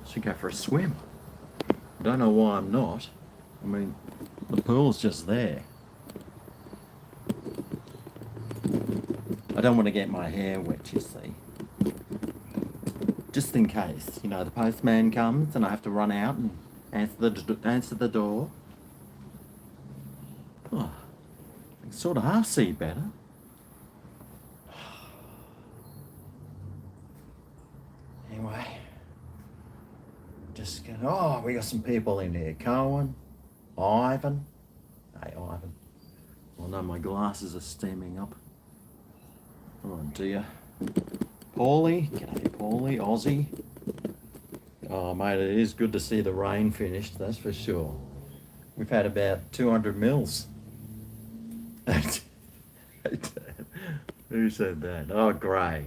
Should go for a swim. Don't know why I'm not. I mean, the pool's just there. I don't want to get my hair wet, you see. Just in case, you know, the postman comes and I have to run out and answer the door. Oh, I can sort of half see better. Anyway, just gonna, oh, we got some people in here. Cohen, Ivan. Hey, Ivan. Oh no, my glasses are steaming up. Oh dear. Paulie, g'day Paulie, Aussie. Oh mate, it is good to see the rain finished, that's for sure. We've had about 200 mils. Who said that? Oh, Gray.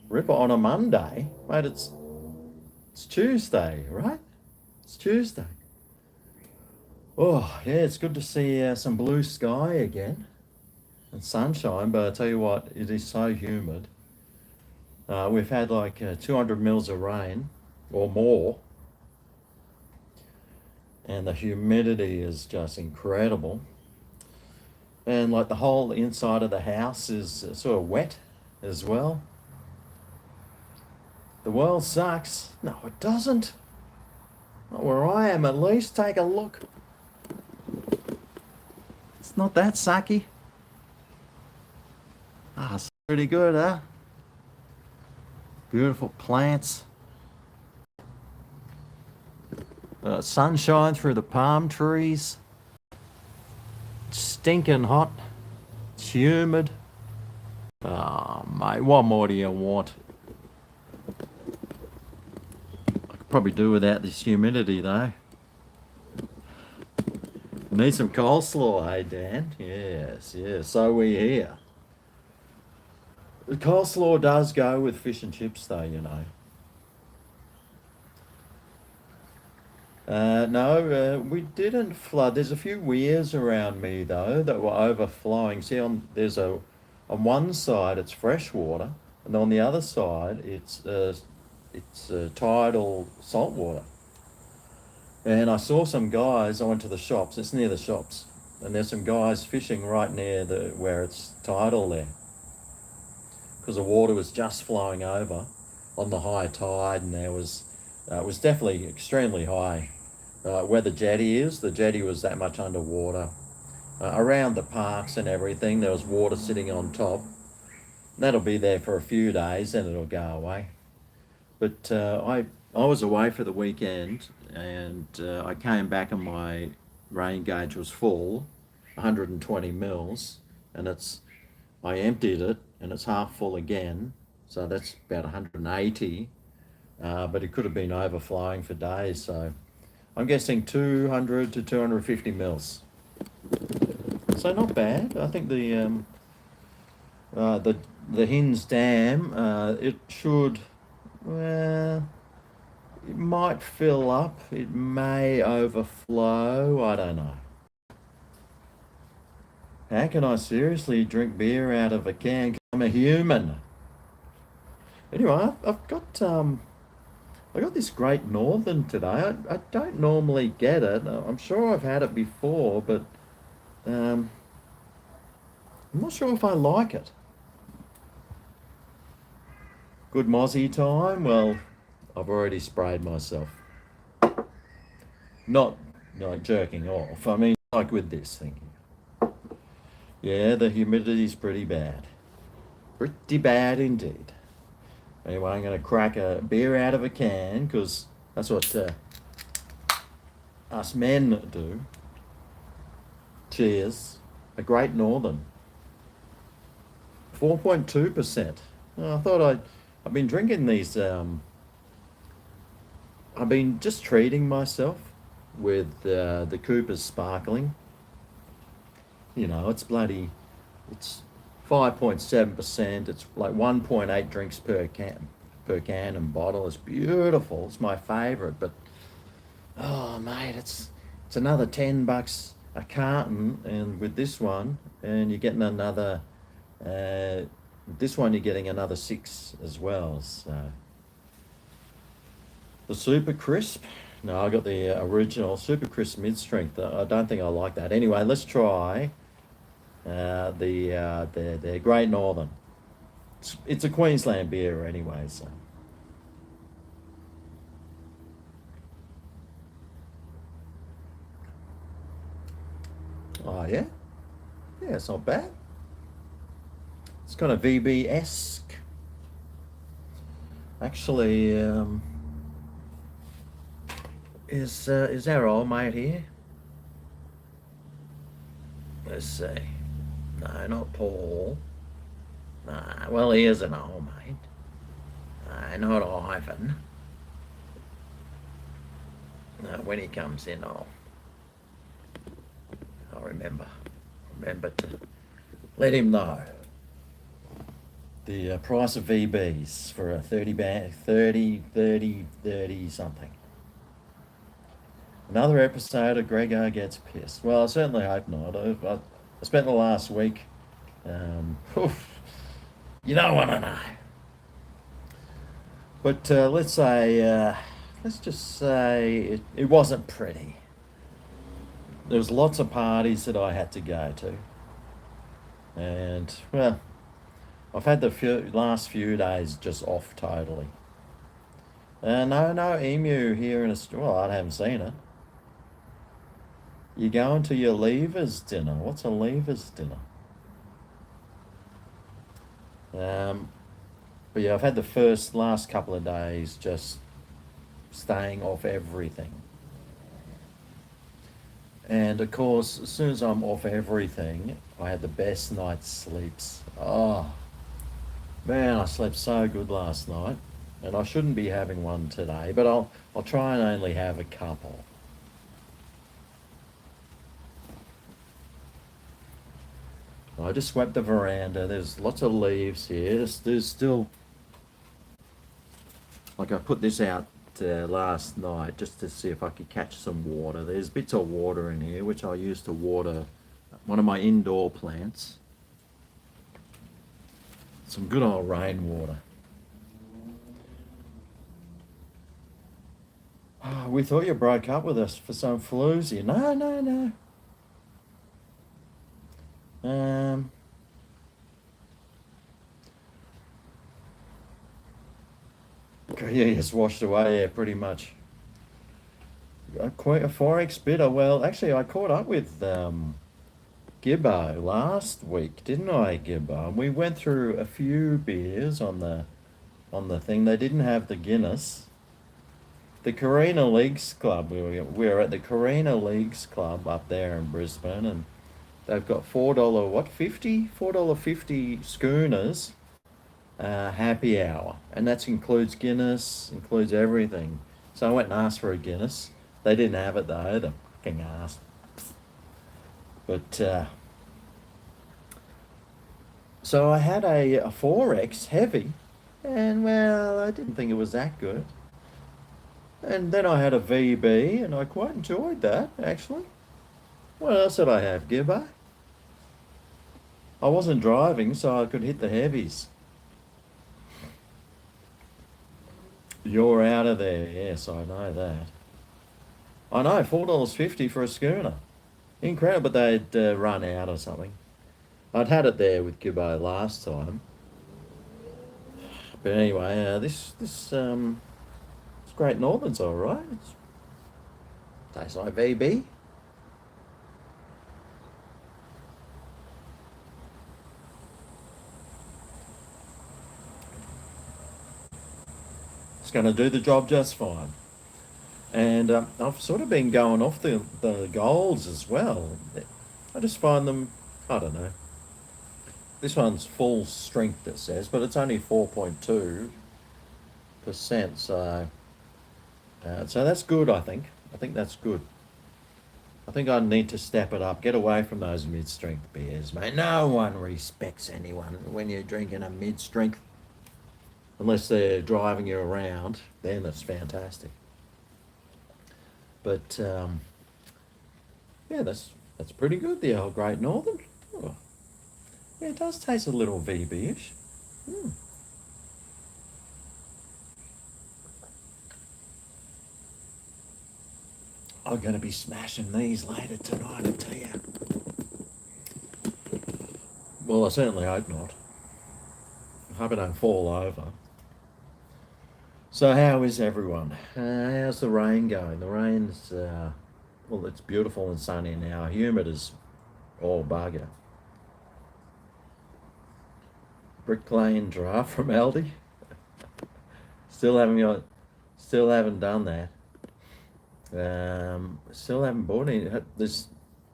Ripper on a Monday? Mate, it's Tuesday, right? It's Tuesday. Oh, yeah, it's good to see some blue sky again and sunshine, but I tell you what, it is so humid. We've had like 200 mils of rain or more, and the humidity is just incredible. And like the whole inside of the house is sort of wet as well. The world sucks. No, it doesn't. Not where I am, at least. Take a look. It's not that sucky. Ah, it's pretty good, huh? Beautiful plants. Sunshine through the palm trees. Stinking hot. It's humid. Oh, mate, what more do you want? I could probably do without this humidity, though. Need some coleslaw, hey, Dan? Yes, yes, so we here. The coleslaw does go with fish and chips, though, you know. No, we didn't flood. There's a few weirs around me though that were overflowing. See, on one side it's fresh water, and on the other side it's tidal salt water. And I saw some guys. I went to the shops. It's near the shops, and there's some guys fishing right near the where it's tidal there, because the water was just flowing over on the high tide, and there was it was definitely extremely high. Where the jetty was that much underwater. Around the parks and everything, there was water sitting on top. That'll be there for a few days, then it'll go away. But I was away for the weekend, and I came back and my rain gauge was full, 120 mils, and I emptied it and it's half full again, so that's about 180. But it could have been overflowing for days, so I'm guessing 200 to 250 mils. So not bad. I think the Hinds Dam, it should, well, it might fill up. It may overflow. I don't know. How can I seriously drink beer out of a can? 'Cause I'm a human. Anyway, I got this Great Northern today. I don't normally get it. I'm sure I've had it before, but I'm not sure if I like it. Good mozzie time? Well, I've already sprayed myself. Not like jerking off. I mean, like with this thing. Yeah, the humidity's pretty bad. Pretty bad indeed. Anyway, I'm going to crack a beer out of a can, because that's what us men do. Cheers. A Great Northern. 4.2%. I've been drinking these, I've been just treating myself with the Cooper's Sparkling. You know, it's 5.7%. It's like 1.8 drinks per can and bottle. It's beautiful. It's my favorite. But oh mate, it's another $10 a carton, and with this one, and you're getting another. This one you're getting another 6 as well. So The Super Crisp. No, I got the original Super Crisp mid-strength. I don't think I like that. Anyway, let's try the Great Northern. It's a Queensland beer anyway, so. Oh yeah, yeah, it's not bad. It's kind of VB-esque. Actually, is our old mate here? Let's see. No, not Paul. Nah, well, he is an old mate. Not Ivan. No, when he comes in, I'll remember to let him know. The price of VBs for a 30 bag, 30 something. Another episode of GregO Gets Pissed. Well, I certainly hope not. I spent the last week, you don't want to know. But let's just say it wasn't pretty. There was lots of parties that I had to go to. And, well, I've had the last few days just off totally. No emu here in Australia. Well, I haven't seen it. You going to your leavers dinner? What's a leavers dinner? But yeah, I've had the last couple of days just staying off everything. And of course, as soon as I'm off everything, I had the best night's sleeps. Oh, man, I slept so good last night. And I shouldn't be having one today, but I'll try and only have a couple. I just swept the veranda. There's lots of leaves here. There's still, like I put this out last night just to see if I could catch some water. There's bits of water in here which I use to water one of my indoor plants. Some good old rainwater. Oh, we thought you broke up with us for some floozy. No. Yeah, it's washed away, yeah, pretty much. Quite a Forex bidder. Well, actually, I caught up with Gibbo last week, didn't I, Gibbo? And we went through a few beers on the thing. They didn't have the Guinness. The Carina Leagues Club. We were at the Carina Leagues Club up there in Brisbane, and they've got $4 what 50 $4.50 schooners happy hour, and that includes Guinness, includes everything. So I went and asked for a Guinness. They didn't have it though. The fucking ass. But so I had a 4X heavy, and well, I didn't think it was that good. And then I had a VB, and I quite enjoyed that actually. What else did I have, Gibbo? I wasn't driving, so I could hit the heavies. You're out of there. Yes, I know that. I know, $4.50 for a schooner. Incredible, but they'd run out or something. I'd had it there with Gibbo last time. But anyway, this Great Northern's all right. It tastes like VB. It's going to do the job just fine. And I've sort of been going off the golds as well. I just find them, I don't know. This one's full strength, it says, but it's only 4.2%. So that's good, I think. I think that's good. I think I need to step it up. Get away from those mid-strength beers, mate. No one respects anyone when you're drinking a mid-strength. Unless they're driving you around, then it's fantastic. But yeah, that's pretty good. The old Great Northern. Oh. Yeah, it does taste a little VB-ish. I'm going to be smashing these later tonight, I tell you. Well, I certainly hope not. I hope I don't fall over. So how is everyone? How's the rain going? The rain's, well, it's beautiful and sunny now. Humid as all bugger. Brick Lane draft from Aldi. Still haven't done that. Still haven't bought any. There's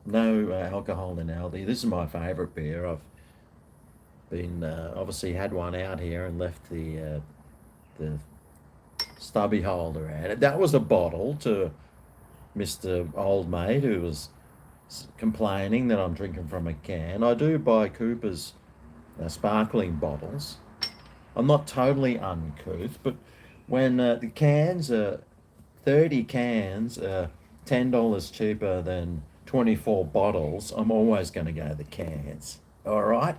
no alcohol in Aldi. This is my favourite beer. I've been obviously had one out here and left the stubby holder at it. That was a bottle to Mr. Old Mate who was complaining that I'm drinking from a can. I do buy Cooper's sparkling bottles. I'm not totally uncouth, but when the cans are 30 cans are $10 cheaper than 24 bottles, I'm always going to go the cans. All right?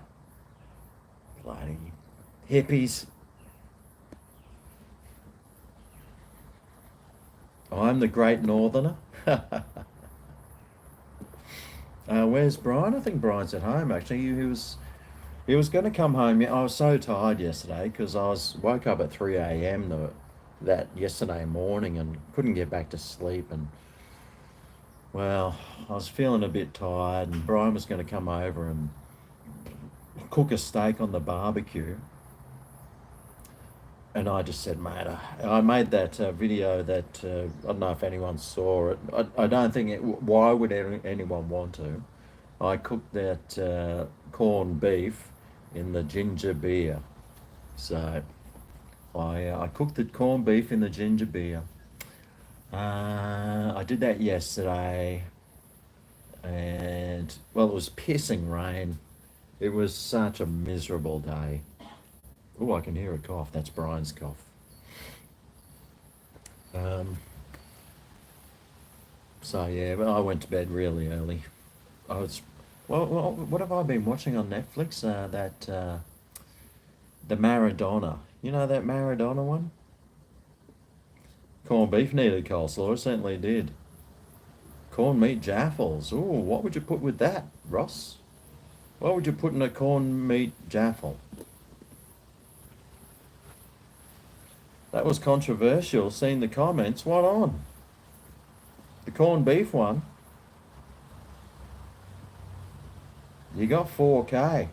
Bloody hippies. I'm the Great Northerner. Where's Brian? I think Brian's at home actually. He was going to come home. I was so tired yesterday because woke up at 3 a.m. that yesterday morning and couldn't get back to sleep. And well, I was feeling a bit tired, and Brian was going to come over and cook a steak on the barbecue. And I just said, mate, I made that video that I don't know if anyone saw it. I don't think why would anyone want to? I cooked that corned beef in the ginger beer. So I cooked the corned beef in the ginger beer. I did that yesterday, and well, it was pissing rain. It was such a miserable day. Oh, I can hear a cough. That's Brian's cough. So yeah, but I went to bed really early. I was, well, what have I been watching on Netflix? The Maradona. You know that Maradona one? Corned beef needed coleslaw. It certainly did. Corned meat jaffles. Ooh, what would you put with that, Ross? What would you put in a corned meat jaffle? That was controversial. Seeing the comments. What on? The corned beef one. You got 4K.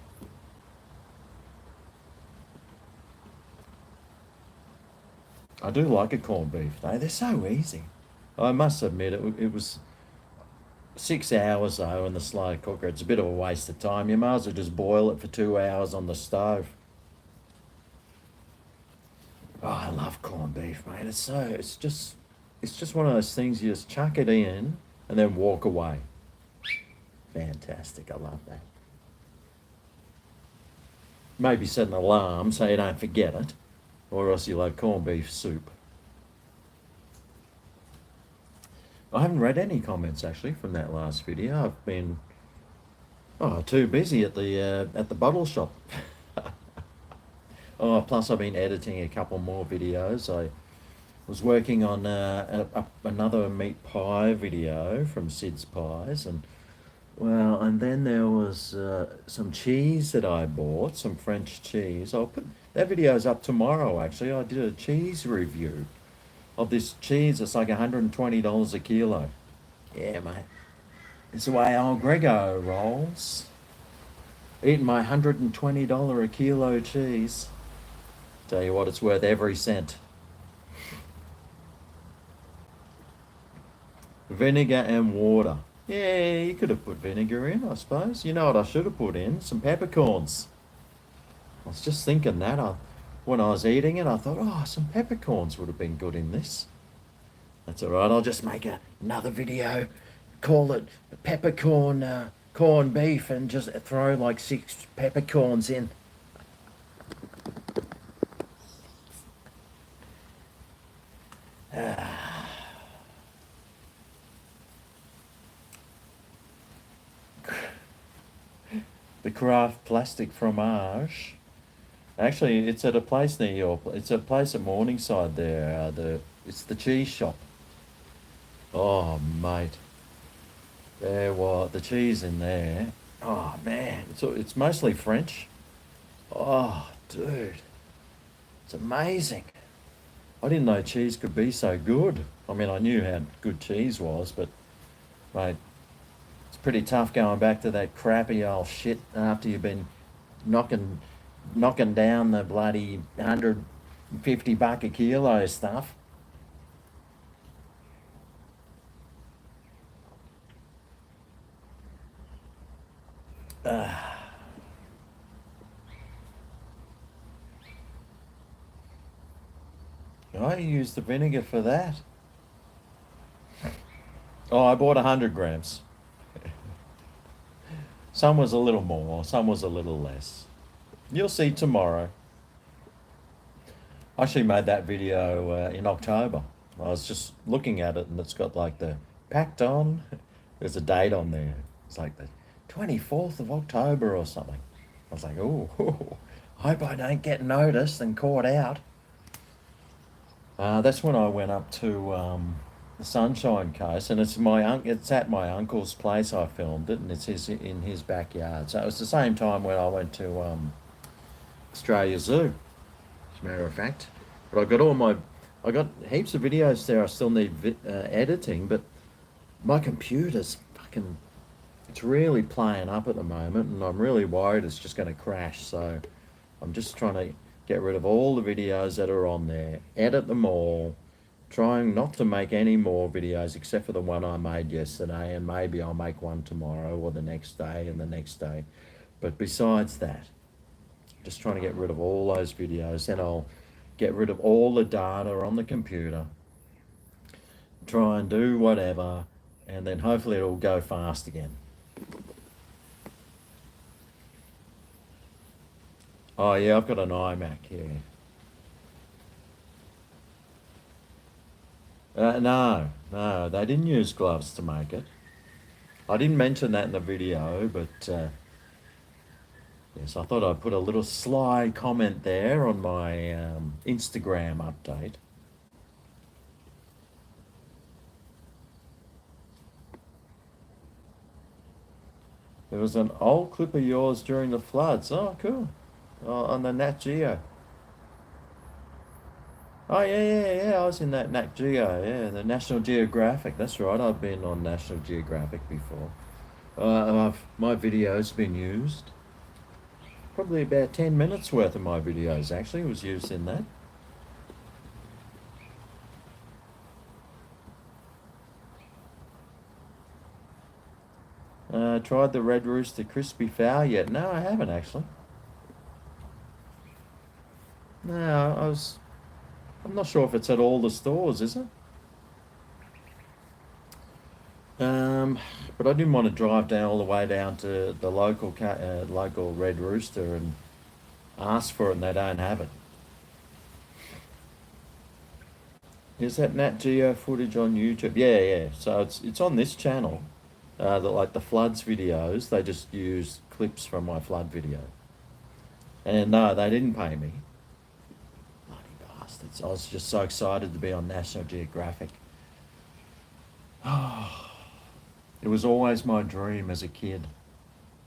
I do like a corned beef though. They're so easy. I must admit it was 6 hours though in the slow cooker. It's a bit of a waste of time. You might as well just boil it for 2 hours on the stove. Oh, I love corned beef, mate. It's just one of those things you just chuck it in and then walk away. Fantastic. I love that. Maybe set an alarm so you don't forget it, or else you'll have corned beef soup. I haven't read any comments actually from that last video. I've been too busy at the bottle shop. Plus I've been editing a couple more videos. I was working on another meat pie video from Sid's Pies, and then there was some cheese that I bought, some French cheese. I'll put that video's up tomorrow actually. I did a cheese review of this cheese. It's like $120 a kilo. Yeah, mate. It's the way old GregO rolls. Eating my $120 a kilo cheese. Tell you what, it's worth every cent. Vinegar and water. Yeah, you could have put vinegar in, I suppose. You know what I should have put in? Some peppercorns. I was just thinking that. When I was eating it, I thought, some peppercorns would have been good in this. That's all right. I'll just make another video, call it peppercorn corned beef, and just throw like 6 peppercorns in. The craft plastic fromage. Actually, it's at a place near it's a place at Morningside there. It's the cheese shop. Oh, mate. There was the cheese in there. Oh, man. It's mostly French. Oh, dude. It's amazing. I didn't know cheese could be so good. I mean, I knew how good cheese was, but, mate, it's pretty tough going back to that crappy old shit after you've been knocking knocking down the bloody $150 a kilo stuff. I used the vinegar for that. Oh, I bought 100 grams. Some was a little more, some was a little less. You'll see tomorrow. I actually made that video in October. I was just looking at it and it's got like the packed on. There's a date on there. It's like the 24th of October or something. I was like, oh, hope I don't get noticed and caught out. That's when I went up to the Sunshine Coast, and it's at my uncle's place. I filmed it, and it's in his backyard. So it was the same time when I went to Australia Zoo, as a matter of fact. But I got heaps of videos there. I still need editing, but my computer's fucking, it's really playing up at the moment, and I'm really worried it's just going to crash. So I'm just trying to get rid of all the videos that are on there, edit them all, trying not to make any more videos except for the one I made yesterday, and maybe I'll make one tomorrow or the next day and the next day. But besides that, just trying to get rid of all those videos, then I'll get rid of all the data on the computer, try and do whatever, and then hopefully it'll go fast again. Oh yeah, I've got an iMac here. No, they didn't use gloves to make it. I didn't mention that in the video, but yes, I thought I'd put a little sly comment there on my Instagram update. There was an old clip of yours during the floods. Oh, cool. Oh, on the Nat Geo. Oh, yeah. I was in that Nat Geo, yeah, the National Geographic. That's right. I've been on National Geographic before. My video's been used. Probably about 10 minutes worth of my videos actually was used in that. Tried the Red Rooster Crispy Fowl yet? No, I haven't actually. No, I'm not sure if it's at all the stores, is it? Um, but I didn't want to drive down all the way down to the local Red Rooster and ask for it, and they don't have it. Is that Nat Geo footage on YouTube? Yeah. So it's on this channel. Like the floods videos, they just use clips from my flood video. And no, they didn't pay me. Bloody bastards! I was just so excited to be on National Geographic. It was always my dream as a kid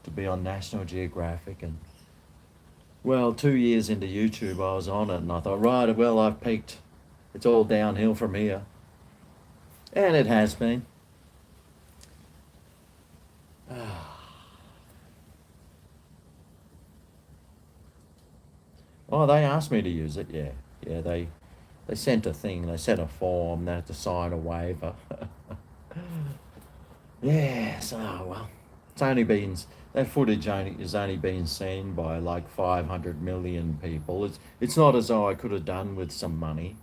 to be on National Geographic, and well, 2 years into YouTube, I was on it, and I thought, right, well, I've peaked. It's all downhill from here, and it has been. Oh, they asked me to use it. Yeah. They sent a thing. They sent a form. They had to sign a waiver. Yeah. So well, it's only been that footage only is only been seen by like 500 million people. It's not as though I could have done with some money.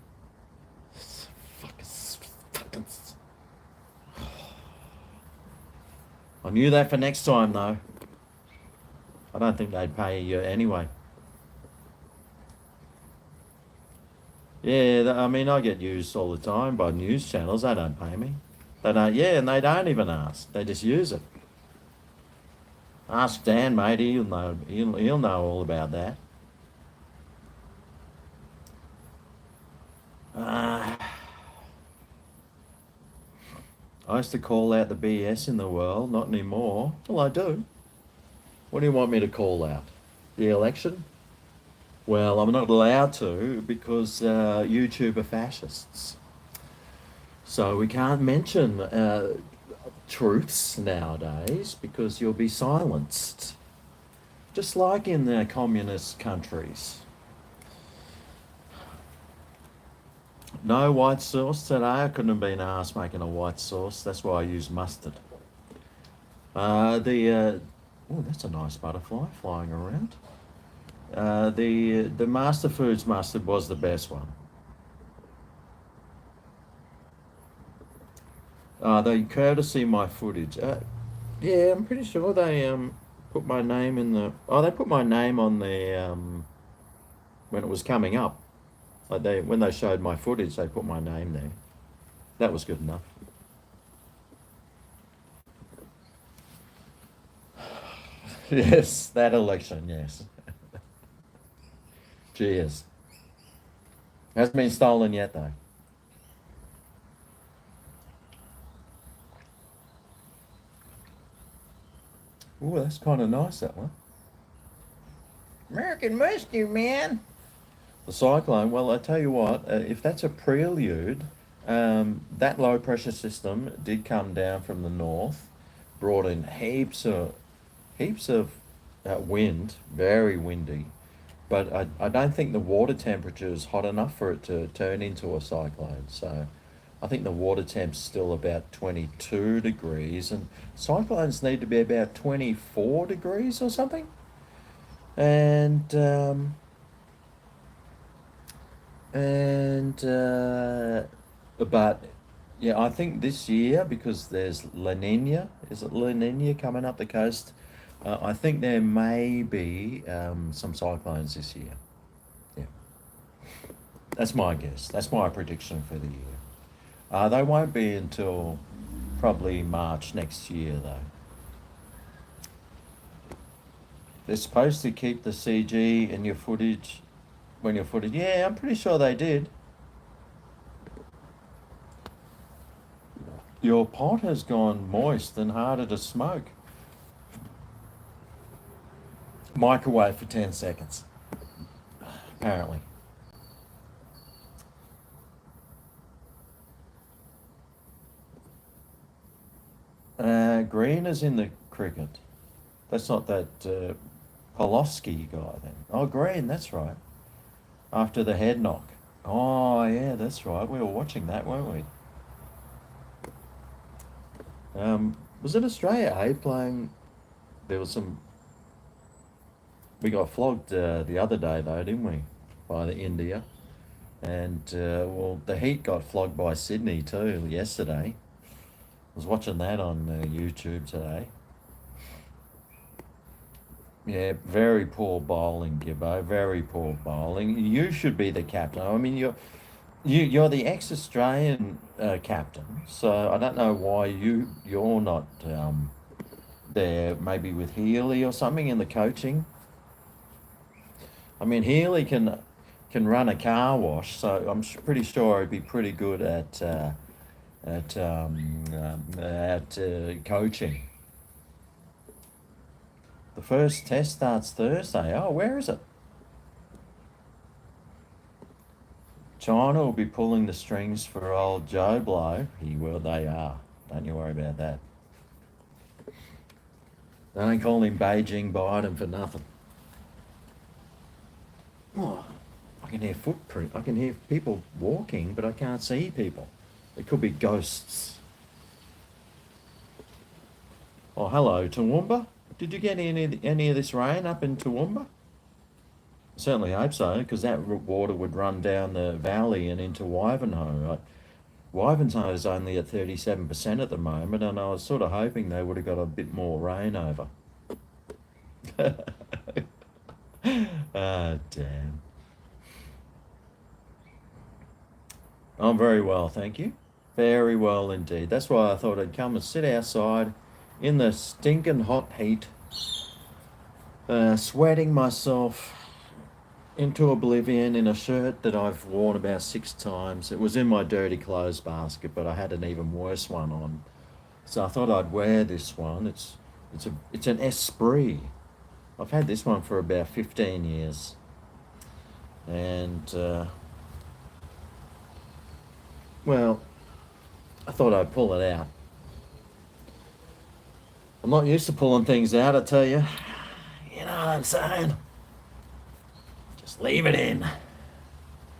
Fucking. I knew that for next time though. I don't think they'd pay you anyway. Yeah, I mean, I get used all the time by news channels. They don't pay me. They don't. Yeah, and they don't even ask. They just use it. Ask Dan, mate. He'll know. He'll know all about that. I used to call out the BS in the world, not anymore. Well, I do. What do you want me to call out? The election? Well, I'm not allowed to because YouTube are fascists. So we can't mention truths nowadays because you'll be silenced. Just like in the communist countries. No white sauce today. I couldn't have been asked making a white sauce. That's why I use mustard. Oh, that's a nice butterfly flying around. The Master Foods mustard was the best one. They courtesy my footage. Yeah, I'm pretty sure they put my name in the. Oh, they put my name on the when it was coming up. Like when they showed my footage, they put my name there. That was good enough. Yes, that election. Yes. Cheers. Hasn't been stolen yet though. Oh, that's kind of nice, that one. American whiskey, man. The cyclone, well, I tell you what, if that's a prelude, that low pressure system did come down from the north, brought in heaps of wind, very windy, but I don't think the water temperature is hot enough for it to turn into a cyclone. So I think the water temp's still about 22 degrees, and cyclones need to be about 24 degrees or something. And and but yeah, I think this year because there's La Nina, is it La Nina coming up the coast? I think there may be some cyclones this year. Yeah, that's my guess. That's my prediction for the year. They won't be until probably March next year, though. They're supposed to keep the CG in your footage when your footage. Yeah, I'm pretty sure they did. Your pot has gone moist and harder to smoke. Microwave for 10 seconds, apparently. Green is in the cricket. That's not that Polofsky guy then. Oh, Green, that's right. After the head knock. Oh, yeah, that's right. We were watching that, weren't we? Was it Australia A playing? There was some. We got flogged the other day, though, didn't we? By the India. And, well, the Heat got flogged by Sydney too yesterday. I was watching that on YouTube today. Yeah, very poor bowling, Gibbo. Very poor bowling. You should be the captain. I mean, you're the ex-Australian captain, so I don't know why you're not there. Maybe with Healy or something in the coaching. I mean, Healy can run a car wash, so I'm pretty sure he'd be pretty good at coaching. The first test starts Thursday. Oh, where is it? China will be pulling the strings for old Joe Blow. They are. Don't you worry about that. They don't call him Beijing Biden for nothing. Oh, I can hear footprint. I can hear people walking, but I can't see people. It could be ghosts. Oh, hello, Toowoomba. Did you get any of this rain up in Toowoomba? Certainly hope so, because that water would run down the valley and into Wivenhoe. Right? Wivenhoe is only at 37% at the moment, and I was sort of hoping they would have got a bit more rain over. Ah, damn. I'm very well, thank you. Very well indeed. That's why I thought I'd come and sit outside in the stinking hot heat, sweating myself into oblivion in a shirt that I've worn about 6 times. It was in my dirty clothes basket, but I had an even worse one on So I thought I'd wear this one. It's an Esprit. I've had this one for about 15 years. And, well, I thought I'd pull it out. I'm not used to pulling things out, I tell you. You know what I'm saying? Just leave it in.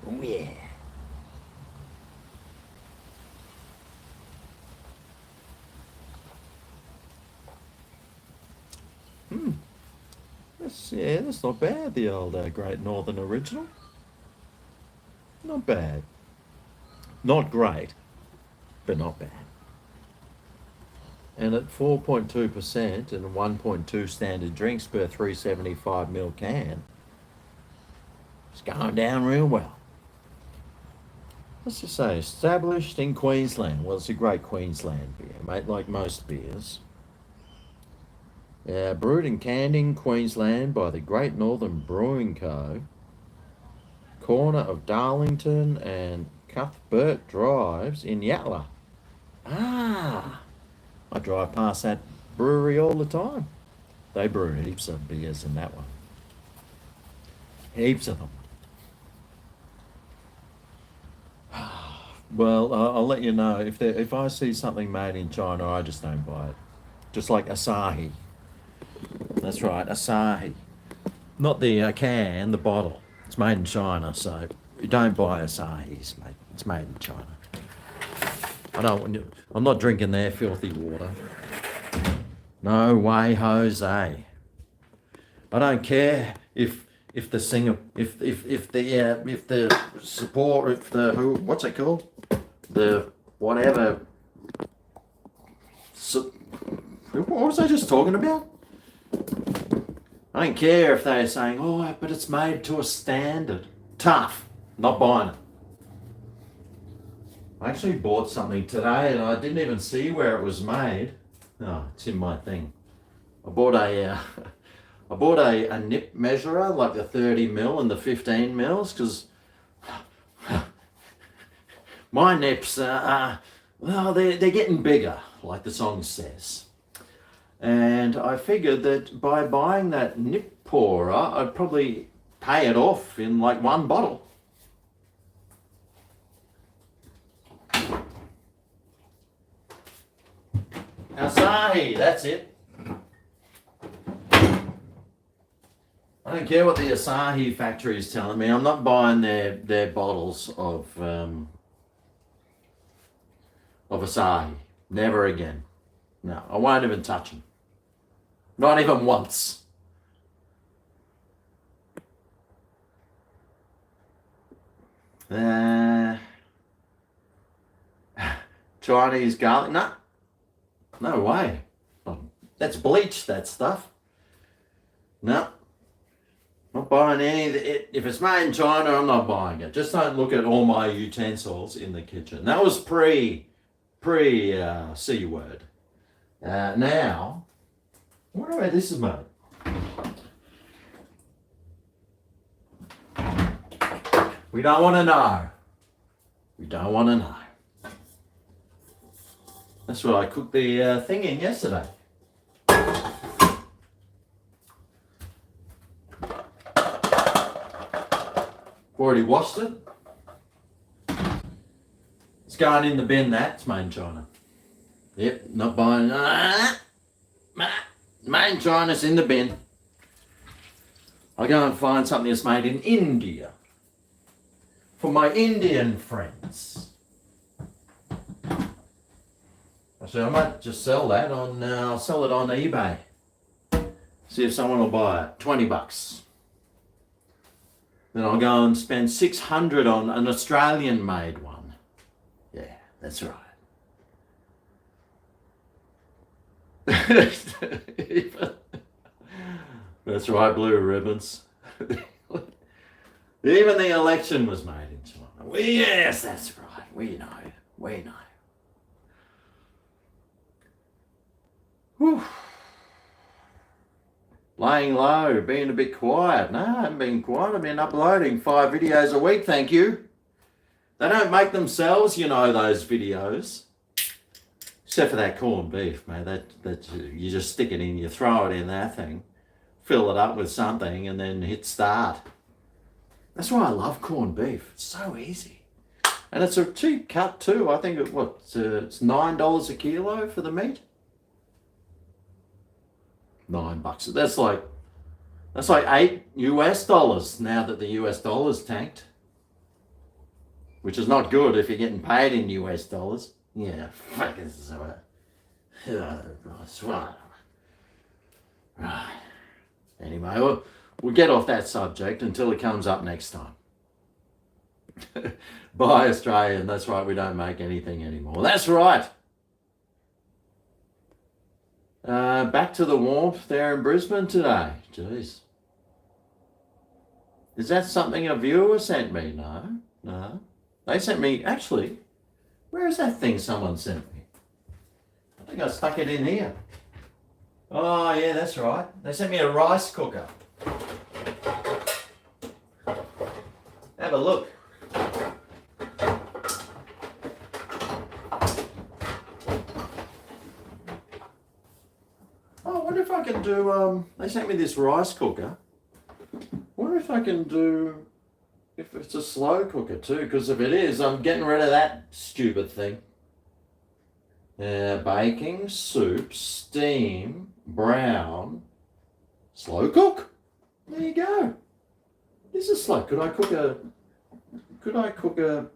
Oh, yeah. That's not bad, the old Great Northern Original. Not bad. Not great, but not bad. And at 4.2% and 1.2 standard drinks per 375ml can, it's going down real well. Let's just say, established in Queensland. Well, it's a great Queensland beer, mate, like most beers. Brewed and canned in Queensland by the Great Northern Brewing Co. Corner of Darlington and Cuthbert Drives in Yatala. Ah, I drive past that brewery all the time. They brew heaps of beers in that one. Heaps of them. Well, I'll let you know if I see something made in China, I just don't buy it. Just like Asahi. That's right, Asahi. Not the can, the bottle. It's made in China, so you don't buy Asahis, mate. It's made in China. I'm not drinking their filthy water. No way, Jose. I don't care if the singer, if the support, what's it called? The whatever. What was I just talking about? I don't care if they're saying, oh, but it's made to a standard. Tough. Not buying it. I actually bought something today and I didn't even see where it was made. Oh, it's in my thing. I bought a nip measurer, like the 30ml and the 15ml, because my nips well, they're getting bigger, like the song says. And I figured that by buying that nip pourer, I'd probably pay it off in like one bottle. Asahi, that's it. I don't care what the Asahi factory is telling me. I'm not buying their bottles of Asahi. Never again. No, I won't even touch them. Not even once. Chinese garlic? No. No way. That's bleach, that stuff. No. Not buying any of it. If it's made in China, I'm not buying it. Just don't look at all my utensils in the kitchen. That was pre C word. Now, I wonder where this is made. We don't want to know. We don't want to know. That's what I cooked the thing in yesterday. Already washed it. It's going in the bin. That's made in China. Yep, not buying. Made in China's in the bin. I'll go and find something that's made in India. For my Indian friends. So I might just sell that on, I'll sell it on eBay. See if someone will buy it. $20. Then I'll go and spend $600 on an Australian made one. Yeah, that's right. That's right, blue ribbons. Even the election was made in China. Yes, that's right. We know. We know. Whew. Laying low, being a bit quiet. No, I haven't been quiet. I've been uploading 5 videos a week, thank you. They don't make themselves, you know, those videos. Except for that corned beef, mate. That you just stick it in, you throw it in that thing, fill it up with something, and then hit start. That's why I love corned beef. It's so easy, and it's a cheap cut too. I think it's $9 a kilo for the meat. $9. That's like $8 now that the US dollar's tanked, which is not good if you're getting paid in US dollars. Yeah, fuck this is right. Anyway, we'll get off that subject until it comes up next time. Bye, Australian. That's right, we don't make anything anymore. That's right. Back to the warmth there in Brisbane today. Jeez. Is that something a viewer sent me? No. They sent me, actually, where is that thing someone sent me? I think I stuck it in here. Oh, yeah, that's right. They sent me a rice cooker. Have a look. Oh, I wonder if I can do, they sent me this rice cooker. I wonder if I can do, if it's a slow cooker too, because if it is, I'm getting rid of that stupid thing. Baking, soup, steam, brown, slow cook. There you go. This is slow. Could I cook a,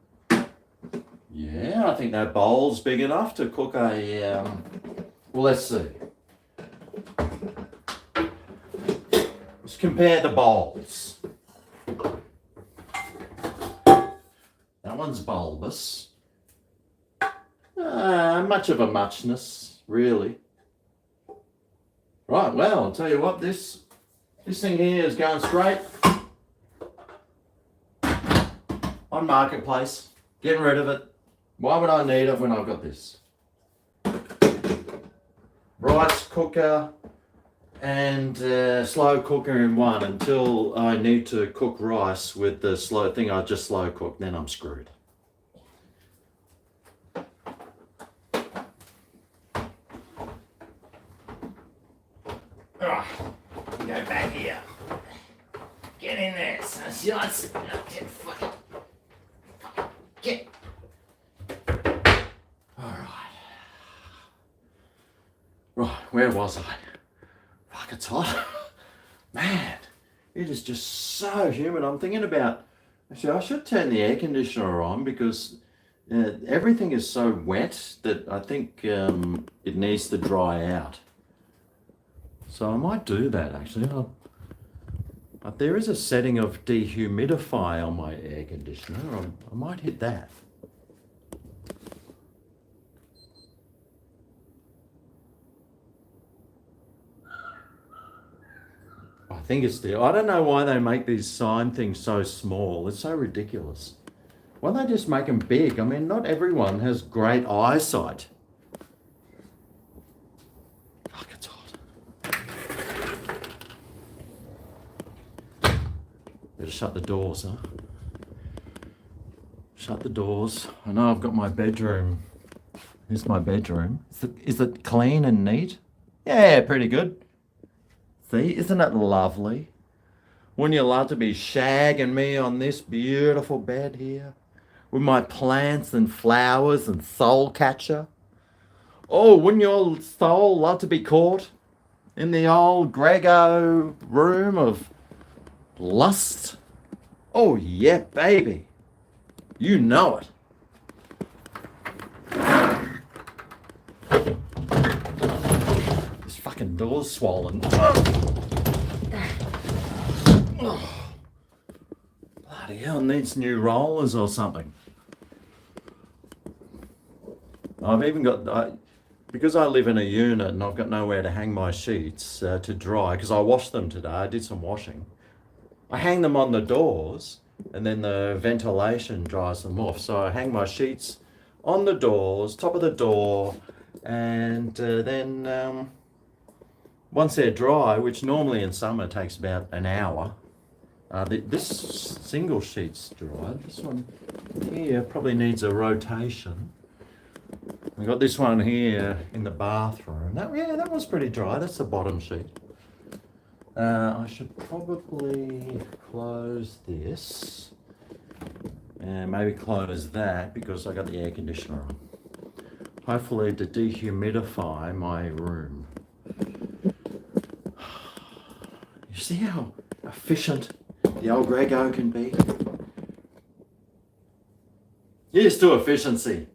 yeah, I think that bowl's big enough to cook a, well, let's see. Let's compare the bowls. That one's bulbous. Much of a muchness, really. Right, well, I'll tell you what, this thing here is going straight on Marketplace. Getting rid of it. Why would I need it when I've got this? Rice cooker and slow cooker in one until I need to cook rice with the slow thing I just slow cooked, then I'm screwed. Go back here. Get in there, son. Get. Alright. Right, where was I? Fuck, it's hot. Man, it is just so humid. I'm thinking about, actually, I should turn the air conditioner on because everything is so wet that I think it needs to dry out. So I might do that, actually. There is a setting of dehumidify on my air conditioner. I might hit that. I think it's I don't know why they make these sign things so small. It's so ridiculous. Why don't they just make them big? I mean, not everyone has great eyesight. Fuck, it's hot. Better shut the doors, huh? Shut the doors. I know I've got my bedroom. Here's my bedroom. Is it clean and neat? Yeah, pretty good. See, isn't it lovely? Wouldn't you love to be shagging me on this beautiful bed here? With my plants and flowers and soul catcher? Oh, wouldn't your soul love to be caught in the old GregO room of lust? Oh yeah, baby. You know it. This fucking door's swollen. Oh. Bloody hell, needs new rollers or something. I've even got, because I live in a unit and I've got nowhere to hang my sheets to dry, because I washed them today, I did some washing. I hang them on the doors and then the ventilation dries them off. So I hang my sheets on the doors, top of the door, and then once they're dry, which normally in summer takes about an hour, this single sheet's dry. This one here probably needs a rotation. We got this one here in the bathroom. That was pretty dry. That's the bottom sheet. I should probably close this and maybe close that because I got the air conditioner on. Hopefully to dehumidify my room. You see how efficient the old GregO can be? Here's to efficiency.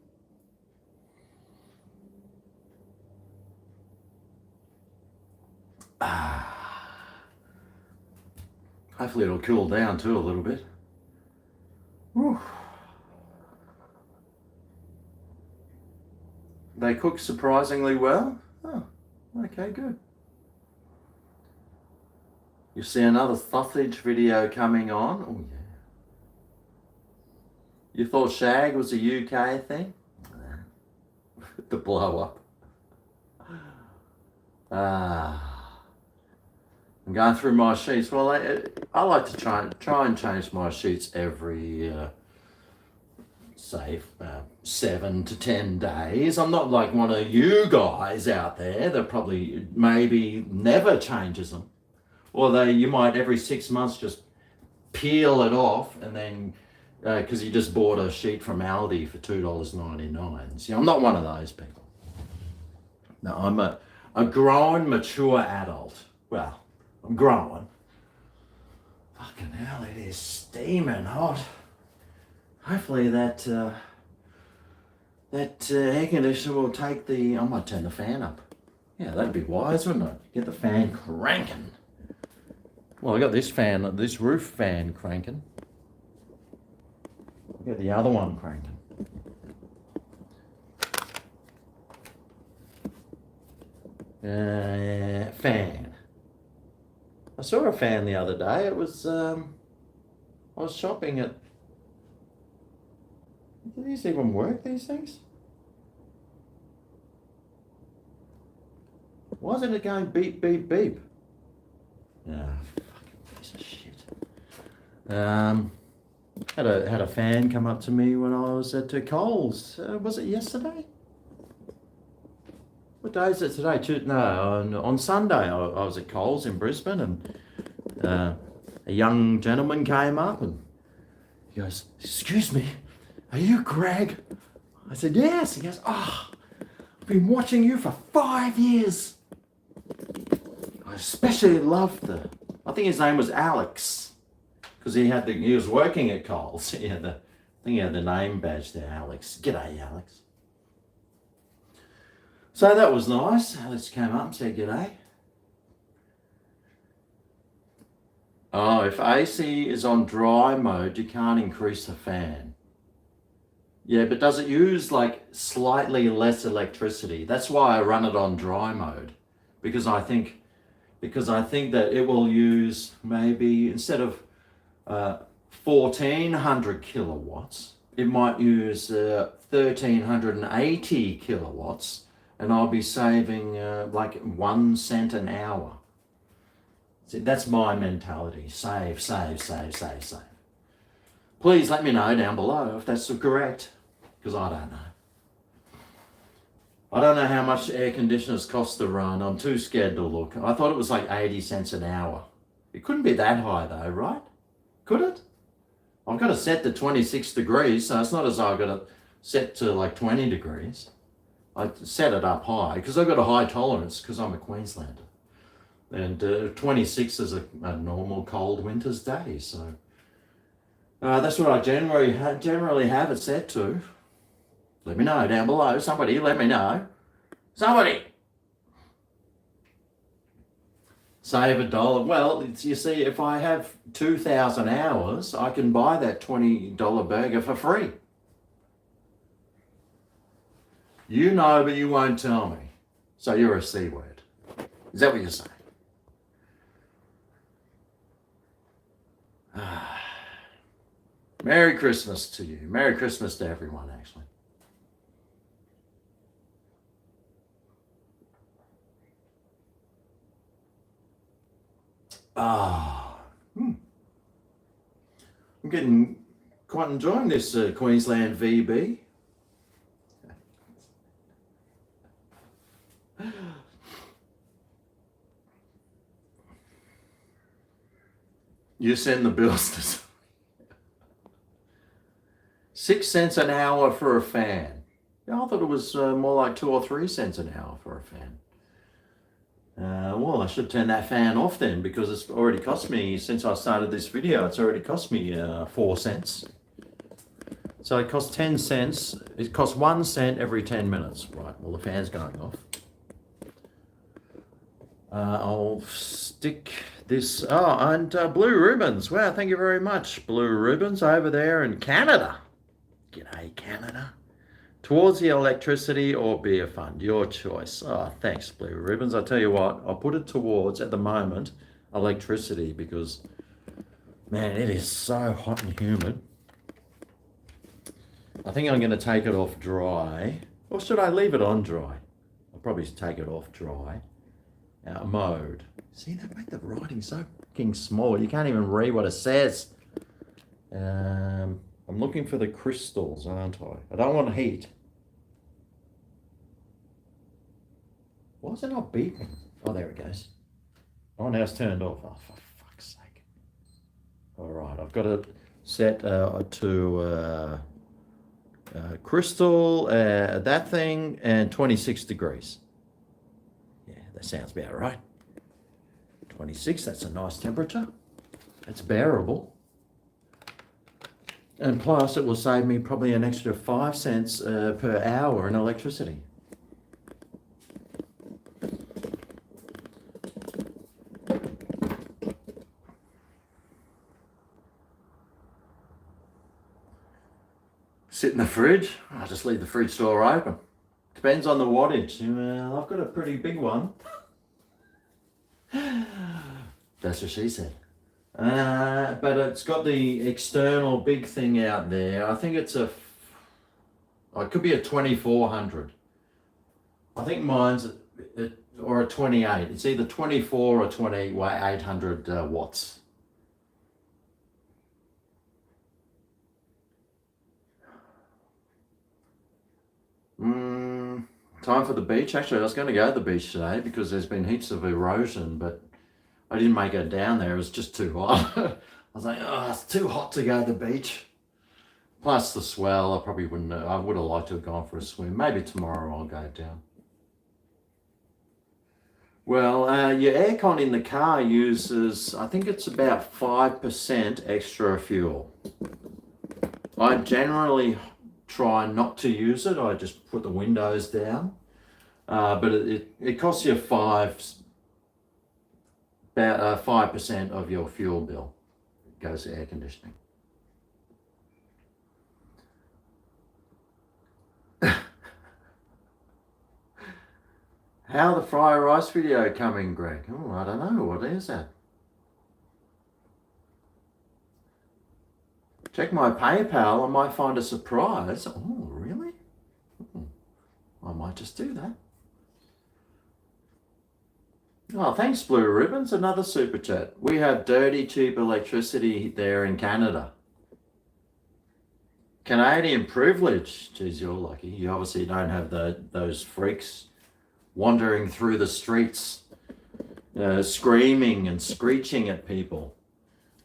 Hopefully it'll cool down too a little bit. Whew. They cook surprisingly well. Oh, okay, good. You see another sausage video coming on. Oh yeah. You thought shag was a UK thing? The blow up. I'm going through my sheets. Well, I like to try and change my sheets every, say, 7 to 10 days. I'm not like one of you guys out there that probably maybe never changes them. Or you might every 6 months just peel it off and then, because you just bought a sheet from Aldi for $2.99. See, I'm not one of those people. No, I'm a grown, mature adult. Well, I'm growing. Fucking hell, it is steaming hot. Hopefully that air conditioner will take I might turn the fan up. Yeah, that'd be wise, wouldn't it? Get the fan cranking. Well, I got this roof fan cranking. Get the other one cranking. Fan. I saw a fan the other day. It was, I was shopping at, do these even work, these things? Why isn't it going beep, beep, beep? Ah, fucking piece of shit. Had a fan come up to me when I was at Coles. Was it yesterday? What day is it today? No, on Sunday I was at Coles in Brisbane and a young gentleman came up and he goes, "Excuse me, are you Greg?" I said, "Yes." He goes, "Oh, I've been watching you for 5 years. I especially loved I think his name was Alex, because he was working at Coles. I think he had the name badge there, Alex. G'day, Alex." So that was nice. Alex came up and said g'day. Oh, if AC is on dry mode, you can't increase the fan. Yeah, but does it use like slightly less electricity? That's why I run it on dry mode, because I think that it will use maybe instead of 1400 kilowatts, it might use 1380 kilowatts. And I'll be saving like 1 cent an hour. See, that's my mentality. Save, save, save, save, save. Please let me know down below if that's correct, because I don't know. I don't know how much air conditioners cost to run. I'm too scared to look. I thought it was like 80 cents an hour. It couldn't be that high though, right? Could it? I've got it set to 26 degrees, so it's not as though I've got it set to like 20 degrees. I set it up high because I've got a high tolerance because I'm a Queenslander. And 26 is a normal cold winter's day. So that's what I generally have it set to. Let me know down below. Somebody let me know. Somebody! Save $1. Well, you see, if I have 2,000 hours, I can buy that $20 burger for free. You know, but you won't tell me. So you're a C word. Is that what you're saying? Merry Christmas to you. Merry Christmas to everyone, actually. I'm quite enjoying this Queensland VB. You send the bills to 6 cents an hour for a fan. Yeah, I thought it was more like 2 or 3 cents an hour for a fan. Well, I should turn that fan off then, because it's already cost me, since I started this video, it's already cost me 4 cents. So it costs 10 cents. It costs 1 cent every 10 minutes. Right, well, the fan's going off. I'll stick this. Oh, and blue ribbons. Wow, thank you very much, blue ribbons over there in Canada. G'day, Canada. Towards the electricity or beer fund, your choice. Oh, thanks, blue ribbons. I tell you what, I'll put it towards, at the moment, electricity, because, man, it is so hot and humid. I think I'm going to take it off dry. Or should I leave it on dry? I'll probably take it off dry. Mode. See, they make the writing so fucking small. You can't even read what it says. I'm looking for the crystals, aren't I? I don't want heat. Why is it not beeping? Oh, there it goes. Oh, now it's turned off. Oh, for fuck's sake. All right, I've got it set to crystal, that thing, and 26 degrees. Yeah, that sounds about right. 26, that's a nice temperature. It's bearable. And plus, it will save me probably an extra 5 cents per hour in electricity. Sit in the fridge. I'll just leave the fridge door open. Depends on the wattage. I've got a pretty big one. That's what she said. But it's got the external big thing out there. I think it's it could be a 2400. I think mine's or a 28. It's either 24 or 2800 watts. Time for the beach. Actually, I was going to go to the beach today because there's been heaps of erosion, but I didn't make it down there. It was just too hot. I was like, oh, it's too hot to go to the beach. Plus the swell, I probably wouldn't. I would have liked to have gone for a swim. Maybe tomorrow I'll go down. Well, your aircon in the car uses, I think it's about 5% extra fuel. I generally try not to use it. I just put the windows down. But it costs you about 5% of your fuel bill. It goes to air conditioning. How the fried rice video coming, Greg? Oh, I don't know. What is that? Check my PayPal. I might find a surprise. Oh, really? I might just do that. Oh, thanks, Blue Ribbons. Another super chat. We have dirty, cheap electricity there in Canada. Canadian privilege. Geez, you're lucky. You obviously don't have those freaks wandering through the streets, screaming and screeching at people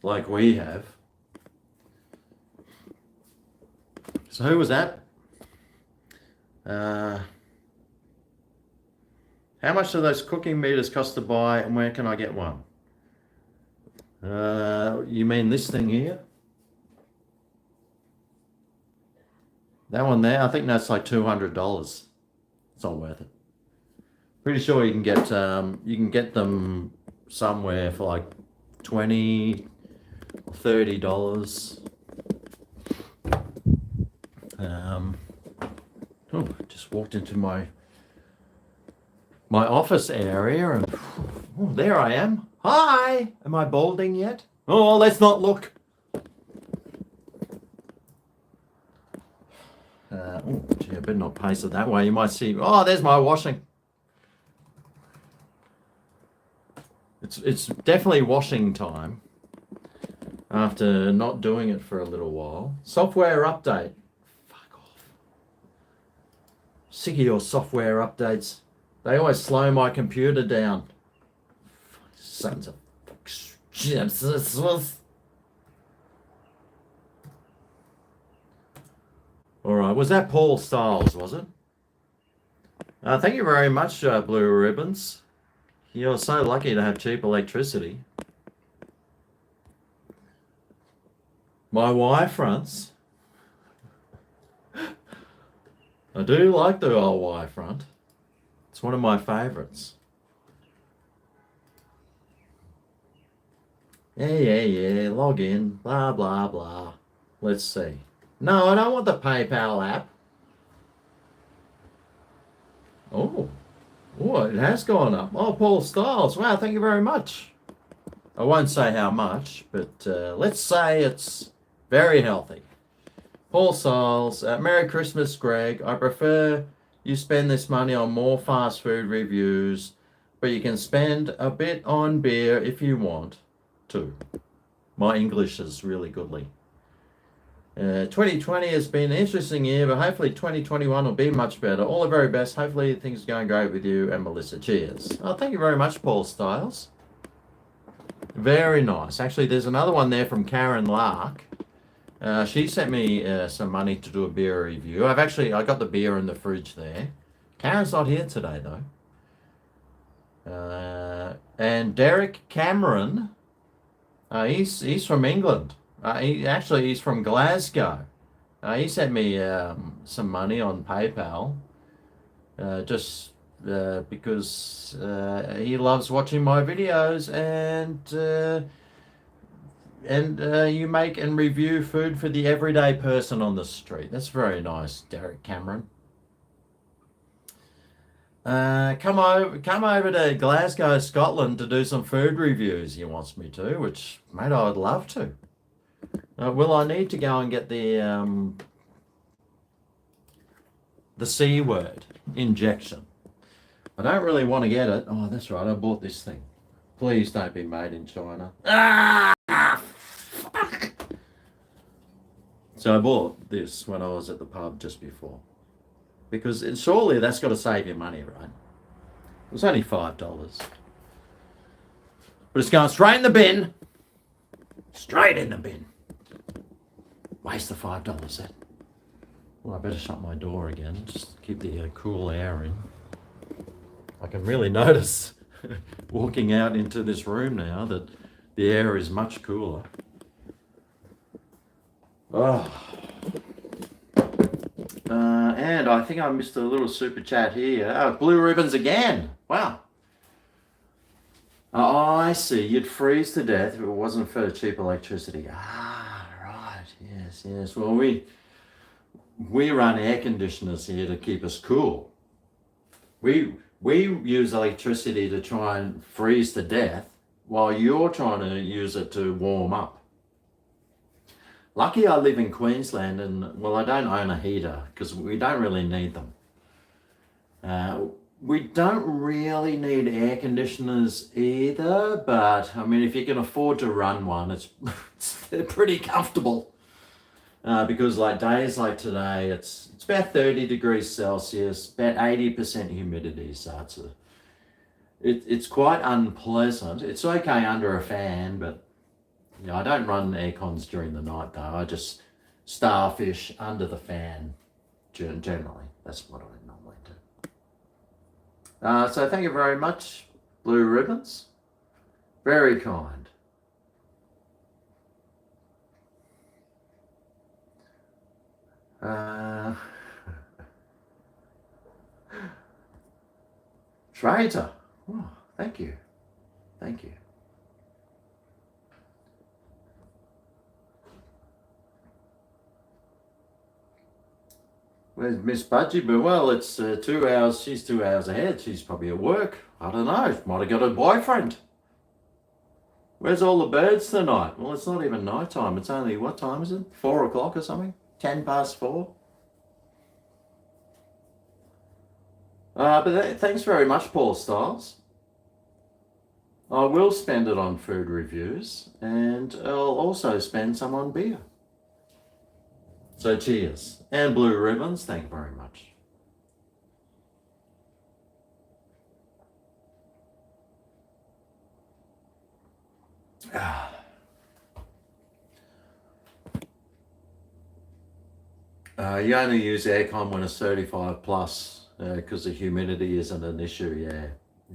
like we have. So who was that? How much do those cooking meters cost to buy, and where can I get one? You mean this thing here? That one there, I think that's like $200. It's not worth it. Pretty sure you can get them somewhere for like $20 or $30. Just walked into my office area and there I am. Hi! Am I balding yet? Oh, let's not look. Gee, I better not pace it that way. You might see, oh, there's my washing. It's definitely washing time after not doing it for a little while. Software update. Fuck off. Sick of your software updates. They always slow my computer down. Sons of... Was that Paul Styles, was it? Thank you very much, Blue Ribbons. You're so lucky to have cheap electricity. My Y-fronts. I do like the old Y-front. It's one of my favourites. Yeah. Log in. Blah, blah, blah. Let's see. No, I don't want the PayPal app. Oh, it has gone up. Oh, Paul Styles. Wow, thank you very much. I won't say how much, but let's say it's very healthy. Paul Styles, Merry Christmas, Greg. I prefer you spend this money on more fast food reviews, but you can spend a bit on beer if you want to. My English is really goodly. 2020 has been an interesting year, but hopefully 2021 will be much better. All the very best. Hopefully things are going great with you and Melissa. Cheers. Oh, thank you very much, Paul Styles. Very nice. Actually, there's another one there from Karen Lark. She sent me some money to do a beer review. I got the beer in the fridge there. Karen's not here today though. And Derek Cameron, he's from England. He's from Glasgow. He sent me some money on PayPal, just because he loves watching my videos, and you make and review food for the everyday person on the street. That's very nice, Derek Cameron. Come over to Glasgow, Scotland to do some food reviews. He wants me to, which, mate, I would love to. Will I need to go and get the C word injection? I don't really want to get it. Oh, that's right. I bought this thing. Please don't be made in China. Fuck. So I bought this when I was at the pub just before, because surely that's got to save you money, right? It was only $5, but it's going straight in the bin. Straight in the bin. Waste the $5 then. Well, I better shut my door again, just keep the cool air in. I can really notice walking out into this room now that the air is much cooler. Oh. And I think I missed a little super chat here. Oh, Blue Ribbons again. Wow. Oh, I see. You'd freeze to death if it wasn't for cheap electricity. Ah, right. Yes. Well, we run air conditioners here to keep us cool. We use electricity to try and freeze to death while you're trying to use it to warm up. Lucky I live in Queensland and, well, I don't own a heater because we don't really need them. We don't really need air conditioners either, but I mean, if you can afford to run one, they're pretty comfortable. Because like days like today, it's about 30 degrees Celsius, about 80% humidity, so it's quite unpleasant. It's okay under a fan, but you know, I don't run air cons during the night though. I just starfish under the fan generally. That's what I normally do. So thank you very much, Blue Ribbons. Very kind. Traitor. Oh, thank you. Where's Miss Budgie? But well, it's 2 hours. She's 2 hours ahead. She's probably at work. I don't know. Might have got a boyfriend. Where's all the birds tonight? Well, it's not even night time. It's only, what time is it? 4 o'clock or something? 10 past 4. But thanks very much, Paul Styles. I will spend it on food reviews, and I'll also spend some on beer. So cheers. And Blue Ribbons, thank you very much. You only use aircon when it's 35 plus because the humidity isn't an issue. Yeah,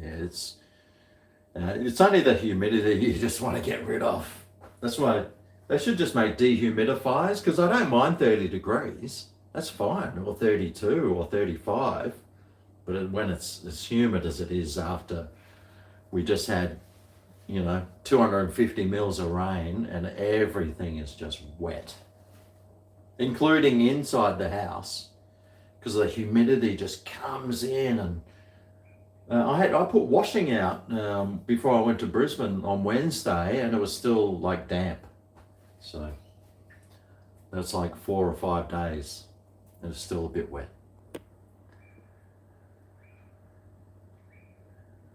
it's only the humidity you just want to get rid of. That's why they should just make dehumidifiers, because I don't mind 30 degrees. That's fine, or 32 or 35. But when it's as humid as it is after we just had, 250 mils of rain and everything is just wet, including inside the house, because the humidity just comes in. And I put washing out before I went to Brisbane on Wednesday, and it was still like damp. So that's like 4 or 5 days, and it's still a bit wet.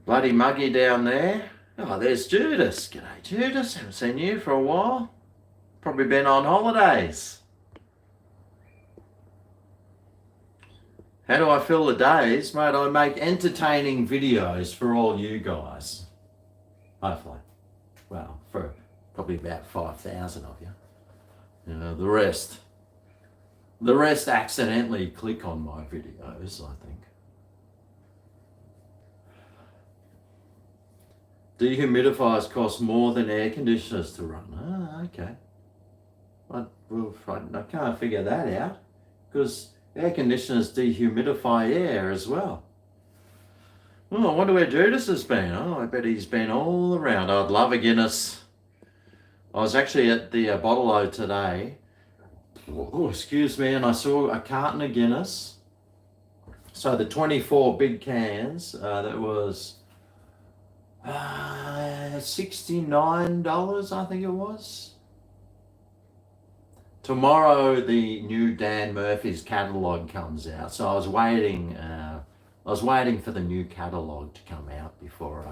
Bloody muggy down there. Oh, there's Judas. G'day, Judas. Haven't seen you for a while. Probably been on holidays. How do I fill the days? Mate, I make entertaining videos for all you guys. Hopefully. Well, for probably about 5,000 of you. The rest accidentally click on my videos, I think. Dehumidifiers cost more than air conditioners to run. Ah, okay. I can't figure that out, because air conditioners dehumidify air as well. Oh, I wonder where Judas has been. Oh, I bet he's been all around. I'd love a Guinness. I was actually at the Bottle-O today. Oh, excuse me, and I saw a carton of Guinness. So the 24 big cans, that was $69, I think it was. Tomorrow the new Dan Murphy's catalogue comes out, so I was waiting for the new catalogue to come out before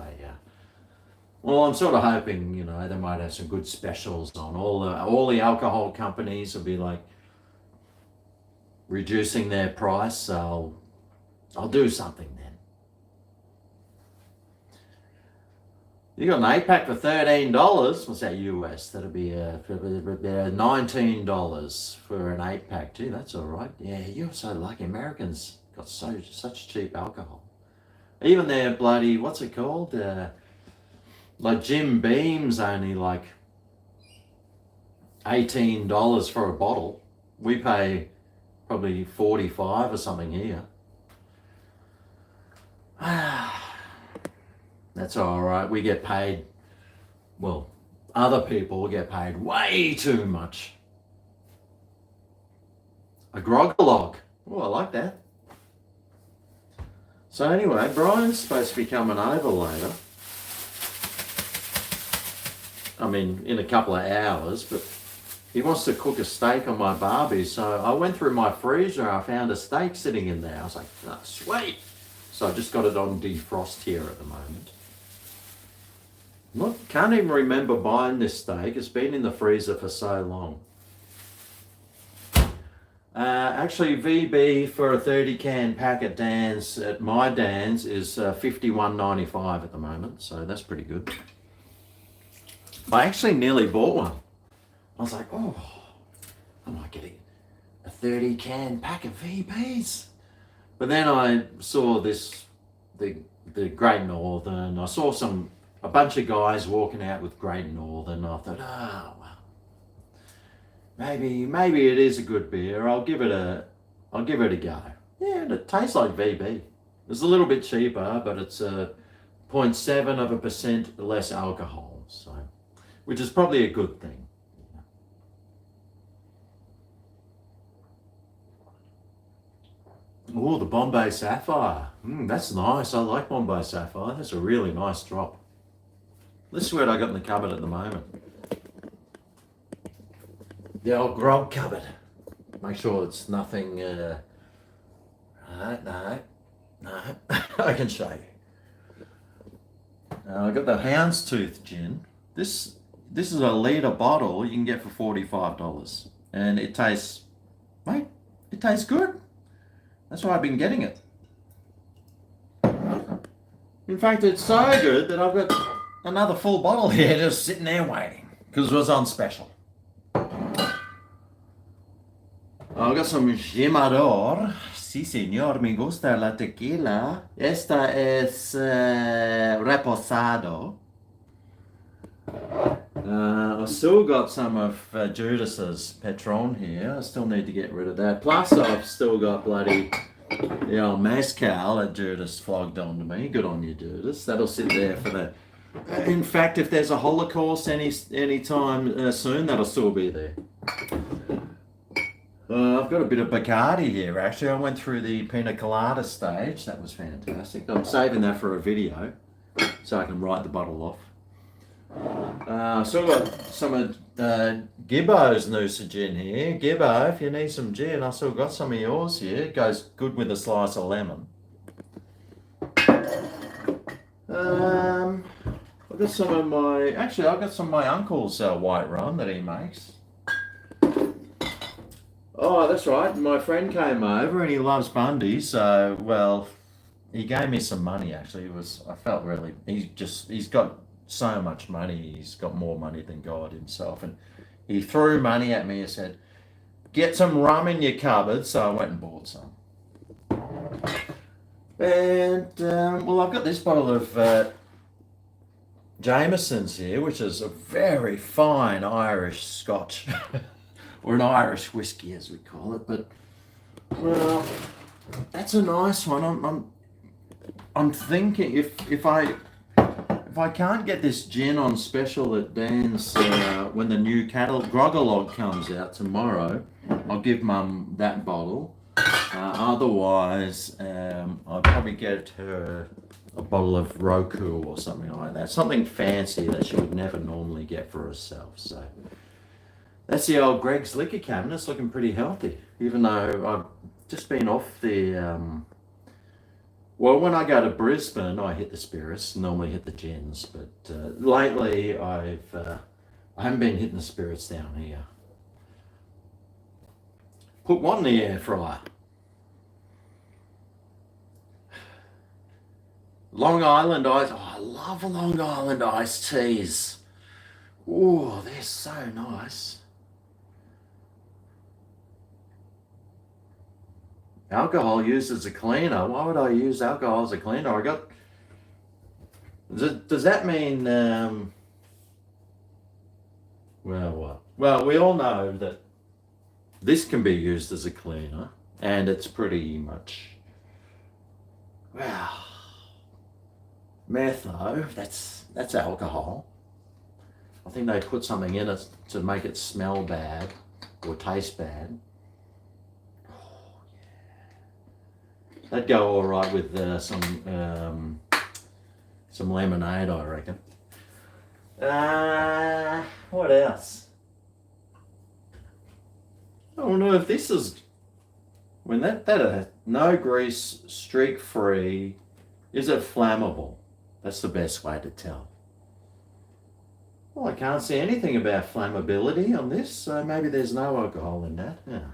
well, I'm sort of hoping, they might have some good specials on. All the alcohol companies will be like reducing their price, so I'll do something then. You got an 8-pack for $13. What's that US? That'll be $19 for an 8-pack. Gee, that's all right. Yeah, you're so lucky. Americans got such cheap alcohol. Even their bloody, what's it called? Like Jim Beam's only like $18 for a bottle. We pay probably $45 or something here. That's all right. We get paid, well, other people get paid way too much. A grog-a-log. Oh, I like that. So anyway, Brian's supposed to be coming over later. I mean, in a couple of hours, but he wants to cook a steak on my barbie. So I went through my freezer. I found a steak sitting in there. I was like, oh, sweet. So I just got it on defrost here at the moment. Can't even remember buying this steak. It's been in the freezer for so long. Actually, VB for a 30-can pack at Dan's, at my Dan's, is $51.95 at the moment. So that's pretty good. I actually nearly bought one. I was like, oh, am I getting a 30-can pack of VBs? But then I saw the Great Northern. I saw a bunch of guys walking out with Great Northern. I thought, oh, well, maybe it is a good beer. I'll give it a go. Yeah, and it tastes like VB. It's a little bit cheaper, but it's 0.7% less alcohol, so, which is probably a good thing. Oh, the Bombay Sapphire. That's nice. I like Bombay Sapphire. That's a really nice drop. This is what I got in the cupboard at the moment. The old grog cupboard. Make sure it's nothing. No. I can show you. I got the Houndstooth Gin. This is a litre bottle you can get for $45, and it tastes, mate. It tastes good. That's why I've been getting it. In fact, it's so good that I've got another full bottle here just sitting there waiting because it was on special. Ahora some Gimador. Sí, señor, me gusta la tequila. Esta es reposado. I've still got some of Judas's Patron here. I still need to get rid of that. Plus, I've still got bloody the old mezcal that Judas flogged onto me. Good on you, Judas. That'll sit there for the. In fact, if there's a Holocaust any time soon, that'll still be there. I've got a bit of Bacardi here, actually. I went through the pina colada stage. That was fantastic. I'm saving that for a video so I can write the bottle off. Still got some of Gibbo's Noosa gin here. Gibbo, if you need some gin, I still got some of yours here. It goes good with a slice of lemon. I've got some of my, actually I've got some of my uncle's white rum that he makes. Oh, that's right. My friend came over and he loves Bundy, so, well, he gave me some money actually. I felt really, he's got so much money. He's got more money than God himself. And he threw money at me and said, get some rum in your cupboard. So I went and bought some. And, well, I've got this bottle of Jameson's here, which is a very fine Irish Scotch. Or an Irish whiskey, as we call it. But, well, that's a nice one. I'm thinking if I can't get this gin on special at Dan's when the new Grogolog comes out tomorrow, I'll give Mum that bottle. Otherwise, I'll probably get her a bottle of Roku or something like that. Something fancy that she would never normally get for herself. So that's the old Greg's liquor cabinet. It's looking pretty healthy, even though I've just been off the... Well, when I go to Brisbane, I hit the spirits, normally hit the gins, but lately I haven't been hitting the spirits down here. Put one in the air fryer. Long Island ice. Oh, I love Long Island iced teas. Oh, they're so nice. Alcohol used as a cleaner. Why would I use alcohol as a cleaner? Does that mean, well, what? Well, we all know that this can be used as a cleaner, and it's pretty much, well, meth though, that's alcohol. I think they put something in it to make it smell bad or taste bad. That'd go all right with some lemonade, I reckon. What else? I don't know if this is when that no grease, streak free. Is it flammable? That's the best way to tell. Well, I can't see anything about flammability on this, so maybe there's no alcohol in that. Yeah.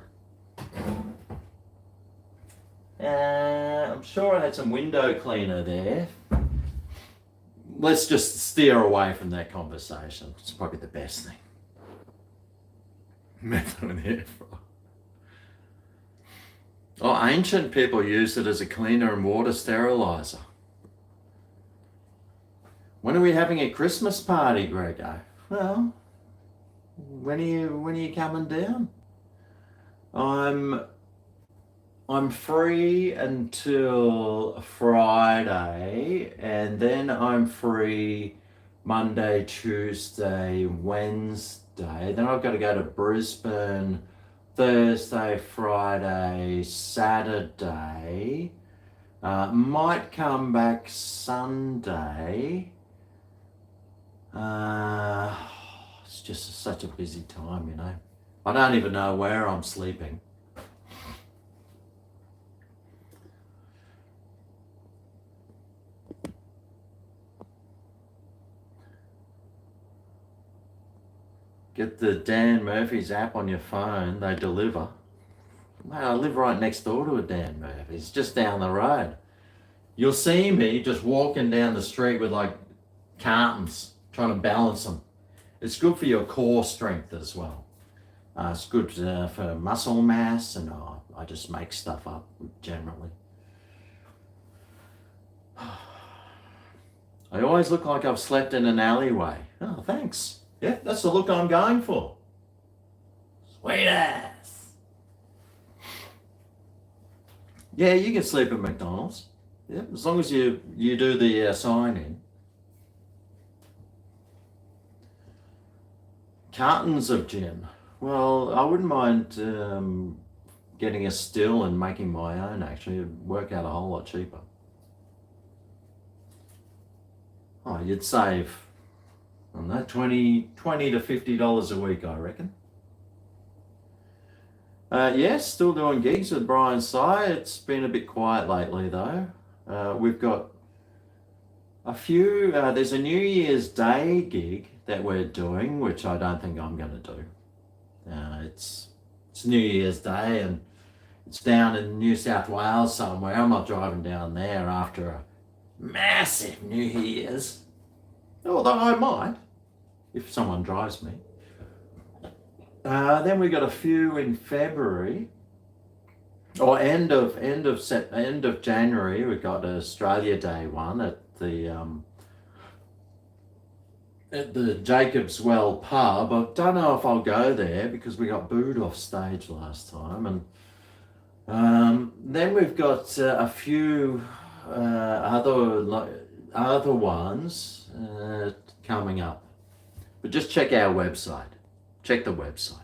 I'm sure I had some window cleaner there. Let's just steer away from that conversation. It's probably the best thing. Method in here. Oh, ancient people used it as a cleaner and water sterilizer. When are we having a Christmas party, GregO? Well, when are you coming down? I'm free until Friday, and then I'm free Monday, Tuesday, Wednesday. Then I've got to go to Brisbane Thursday, Friday, Saturday. Might come back Sunday. It's just such a busy time, you know. I don't even know where I'm sleeping. Get the Dan Murphy's app on your phone, they deliver. Man, I live right next door to a Dan Murphy's, just down the road. You'll see me just walking down the street with like cartons, trying to balance them. It's good for your core strength as well. It's good for muscle mass, and I just make stuff up generally. I always look like I've slept in an alleyway. Oh, thanks. Yeah, that's the look I'm going for. Sweet ass. Yeah, you can sleep at McDonald's. Yeah, as long as you do the sign in. Cartons of gin. Well, I wouldn't mind getting a still and making my own, actually. It'd work out a whole lot cheaper. Oh, you'd save, I don't know, $20 to $50 a week, I reckon. Yes, still doing gigs with Brian Sy. It's been a bit quiet lately, though. We've got a few, there's a New Year's Day gig that we're doing, which I don't think I'm going to do. It's New Year's Day, and it's down in New South Wales somewhere. I'm not driving down there after a massive New Year's, although I might if someone drives me. Then we got a few in February, or end of January. We got an Australia Day one at the Jacob's Well pub. I don't know if I'll go there because we got booed off stage last time, and then we've got a few other ones coming up. But just check our website. Check the website.